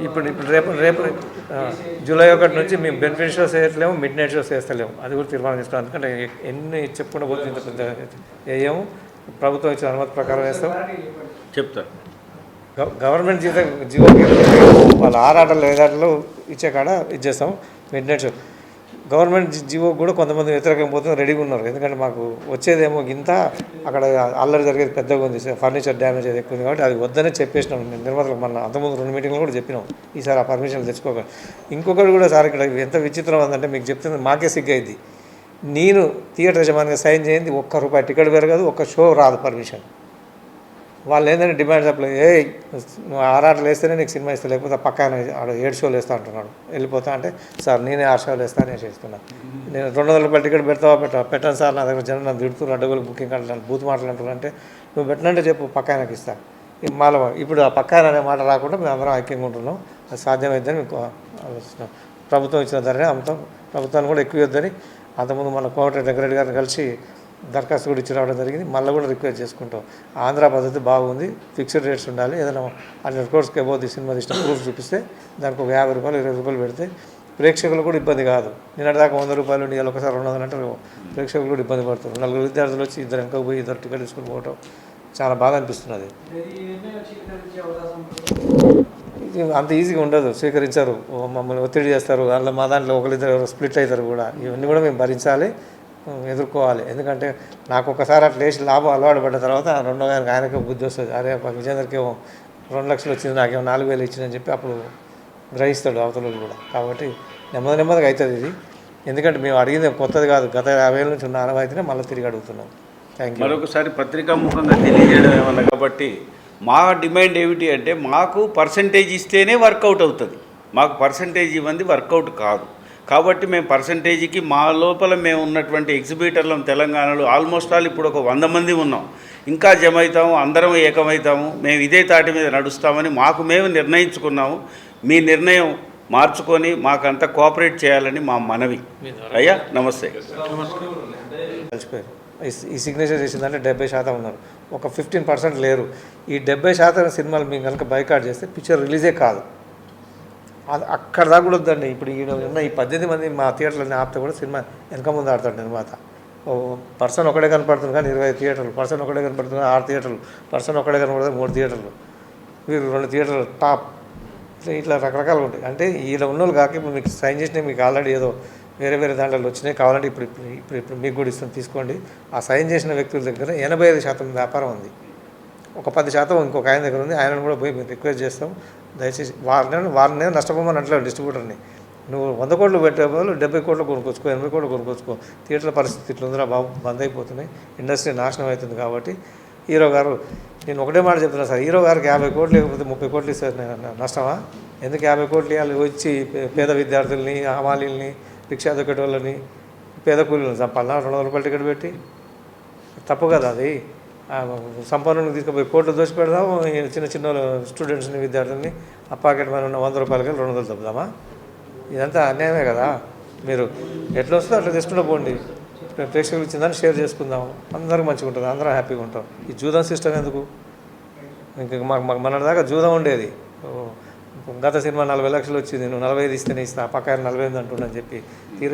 ఇప్పుడు రేపు జూలై 1 నుంచి మేము బెనిఫిట్ షోస్ వేయట్లేము, మిడ్ నైట్ షోస్ వేస్తలేము. అది కూడా తీర్మానం చేసుకోవాలి. ఎందుకంటే ఎన్ని చెప్పుకుంటూ పోతుంది ఇంత పెద్ద వేయము. ప్రభుత్వం ఇచ్చిన అనుమతి ప్రకారం వేస్తాం. చెప్తారు. గవర్నమెంట్ జీవో వాళ్ళ 6 ఆటలు 5 ఆటలు ఇచ్చే కాడ ఇచ్చేస్తాం mid night show. Government GO కూడా కొంతమంది వ్యతిరేకం పోతుంది, రెడీగా ఉన్నారు. ఎందుకంటే మాకు వచ్చేదేమో గింత, అక్కడ అల్లరి జరిగేది పెద్దగా ఉంది, ఫర్నిచర్ డ్యామేజ్ అది ఎక్కువ ఉంది. కాబట్టి అది వద్దనే చెప్పేసినాం నిర్మాతలకు. మన అంతకుముందు 2 మీటింగ్లు కూడా చెప్పినాం ఈసారి ఆ పర్మిషన్లు తెచ్చుకోక. ఇంకొకటి కూడా సార్ ఇక్కడ ఎంత విచిత్రం ఉందంటే మీకు చెప్తుంది మాకే సిగ్గైంది. నేను థియేటర్ యజమానిగా సైన్ చేయింది ₹1 టికెట్ పెరగదు, 1 షో రాదు పర్మిషన్. వాళ్ళు ఏంటంటే డిమాండ్ సప్లై, నువ్వు 6 ఆటలు వేస్తేనే నీకు సినిమా ఇస్తా, లేకపోతే పక్కన 7 షోలు వేస్తా అంటున్నాడు. వెళ్ళిపోతా అంటే సార్ నేనే 6 షోలు వేస్తానే చేస్తున్నాను. నేను ₹200 టికెట్ పెట్టాను సార్, నా దగ్గర జనం నన్ను తిడుతున్నారు, అడ్డగోలు బుకింగ్ అంటున్నాను, బూత్ మాటలు అంటున్నారు. అంటే నువ్వు పెట్టినంటే చెప్పు పక్కనకి ఇస్తా. ఇప్పుడు ఆ పక్కన అనే మాట రాకుండా మేము అందరం ఐక్యంగా ఉంటున్నాం. అది సాధ్యమైద్దని మీకు ఆలోచిస్తున్నాం. ప్రభుత్వం ఇచ్చిన ధరనే అమ్ముతాం. ప్రభుత్వాన్ని కూడా ఎక్కువ ఇద్దని అంతకుముందు మన కోమటిరెడ్డి వెంకరెడ్డి గారిని కలిసి దరఖాస్తు కూడా ఇచ్చి రావడం జరిగింది. మళ్ళీ కూడా రిక్వెస్ట్ చేసుకుంటాం. ఆంధ్ర పద్ధతి బాగుంది, ఫిక్స్డ్ రేట్స్ ఉండాలి. ఏదైనా 100 crores అబౌవ్ సినిమా తీసిన ప్రూఫ్ చూపిస్తే దానికి ఒక ₹50, ₹20 పెడితే ప్రేక్షకులు కూడా ఇబ్బంది కాదు. నిన్నటిదాకా ₹100 ఉండి ఇలా ఒకసారి 200 అంటే ప్రేక్షకులు కూడా ఇబ్బంది పడుతున్నారు. 4 విద్యార్థులు వచ్చి 2 వెనక పోయి 2 టికెట్ తీసుకుని పోవటం చాలా బాధ అనిపిస్తున్నది. ఇది అంత ఈజీగా ఉండదు, స్వీకరించరు, మమ్మల్ని ఒత్తిడి చేస్తారు, అందులో మా దాంట్లో ఒకరిద్దరు స్ప్లిట్ అవుతారు కూడా. ఇవన్నీ కూడా మేము భరించాలి, ఎదుర్కోవాలి. ఎందుకంటే నాకు ఒకసారి అట్లా వేసి లాభం అలవాటు పడ్డ తర్వాత రెండో గారికి ఆయనకే బుద్ధి వస్తుంది. అరే విజేందర్కి ఏమో 2 లక్షలు వచ్చింది, నాకేమో 4,000 ఇచ్చిందని చెప్పి అప్పుడు గ్రహిస్తాడు అవతల కూడా. కాబట్టి నెమ్మదిగా అవుతుంది ఇది. ఎందుకంటే మేము అడిగింది కొత్తది కాదు, గత 50 ఏళ్ళ నుంచి ఉన్న ఆనవాయితీనే మళ్ళీ తిరిగి అడుగుతున్నాం. Thank you. మరొకసారి పత్రికాముఖంగా తెలియజేయడం ఏమన్నా కాబట్టి మా డిమాండ్ ఏమిటి అంటే మాకు పర్సంటేజ్ ఇస్తేనే వర్కౌట్ అవుతుంది, మాకు పర్సంటేజ్ ఇవ్వండి వర్కౌట్ కాదు. కాబట్టి మేము పర్సంటేజ్కి మా లోపల మేము ఉన్నటువంటి ఎగ్జిబిటర్లం తెలంగాణలో ఆల్మోస్ట్ ఆల్ ఇప్పుడు ఒక 100 మంది ఉన్నాం. ఇంకా జమ అవుతాము, అందరం ఏకమవుతాము, మేము ఇదే తాటి మీద నడుస్తామని మాకు మేము నిర్ణయించుకున్నాము. మీ నిర్ణయం మార్చుకొని మాకంతా కోఆపరేట్ చేయాలని మా మనవి. అయ్యా నమస్తే. కలిసిపోయారు. ఈ సిగ్నేచర్ చేసిందంటే 70% ఉన్నారు, ఒక 15% లేరు. ఈ 70% సినిమాలు మేము కనుక బైకాట్ చేస్తే పిక్చర్ రిలీజే కాదు. అది అక్కడ దాకా కూడా వద్దండి. ఇప్పుడు ఈ 18 మంది మా థియేటర్లని ఆపితే కూడా సినిమా వెనక ముందు ఆడతాడు నిర్మాత. పర్సన్ ఒకటే కనపడుతుంది కానీ 20 థియేటర్లు, పర్సన్ ఒకటే కనపడుతుంది 6 థియేటర్లు, పర్సన్ ఒకటే కనపడుతుంది 3 థియేటర్లు, వీరు 2 థియేటర్లు టాప్. ఇట్లా రకరకాలుగా ఉంటాయి. అంటే ఈడ ఉన్న వాళ్ళు కాక ఇప్పుడు మీకు సైన్ చేసినవి మీకు ఆల్రెడీ ఏదో వేరే దాంట్లో వచ్చినాయి, కావాలంటే ఇప్పుడు మీకు కూడా ఇస్తాం, తీసుకోండి. ఆ సైన్ చేసిన వ్యక్తుల దగ్గర 85% వ్యాపారం ఉంది, ఒక 10% ఇంకొక ఆయన దగ్గర ఉంది. ఆయనను కూడా పోయి మేము రిక్వెస్ట్ చేస్తాం, దయచేసి వారిని నష్టపోమని అంటలేదు డిస్ట్రిబ్యూటర్ని. నువ్వు 100 కోట్లు పెట్టే బదులు 70 కోట్లు కొనుక్కొచ్చుకో, 80 కోట్లు కొనుక్కొచ్చుకో. థియేటర్ల పరిస్థితి ఇట్లా ఉందిరా బాబు, బంద్ అయిపోతున్నాయి, ఇండస్ట్రీ నాశనం అవుతుంది. కాబట్టి హీరో గారు, నేను ఒకటే మాట చెప్తున్నాను సార్, హీరో గారికి 50 కోట్లు లేకపోతే 30 కోట్లు ఇస్తే నష్టమా? ఎందుకు 50 కోట్లు ఇవ్వాలి? వచ్చి పేద విద్యార్థుల్ని, హమాలీల్ని, రిక్షా దొక్కేట వాళ్ళని, పేద కూలీలను చంపాలన్నా 200 రూపాయలు టికెట్ పెట్టి? తప్పు కదా అది. సంపన్నుని తీసుకుపోయి కోట్లు దోచి పెడదాము, చిన్న స్టూడెంట్స్ని, విద్యార్థుల్ని ఆ పాకెట్ మనీ ఉన్న 100 రూపాయలకి 200 తప్పుదామా? ఇదంతా అన్యాయమే కదా. మీరు ఎట్లా వస్తుందో అట్లా తీసుకుంటూ పోండి, ప్రేక్షకులు ఇచ్చిందని షేర్ చేసుకుందాం, అందరికి మంచిగా ఉంటుంది, అందరం హ్యాపీగా ఉంటాం. ఈ జూదం సిస్టమ్ ఎందుకు? ఇంక మాకు మన దాకా జూదం ఉండేది. గత సినిమా 40 లక్షలు వచ్చింది, నువ్వు 45 ఇస్తేనే ఇస్తా, పక్క 48 అంటుండని చెప్పి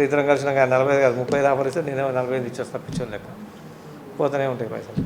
ఇద్దరం కలిసినాక 40 కాదు 35 ఆఫర్ ఇస్తే నేనేమో 45 ఇచ్చేస్తా, పిచ్చోని లెక్క. పోతూనే ఉంటాయి పైసలు.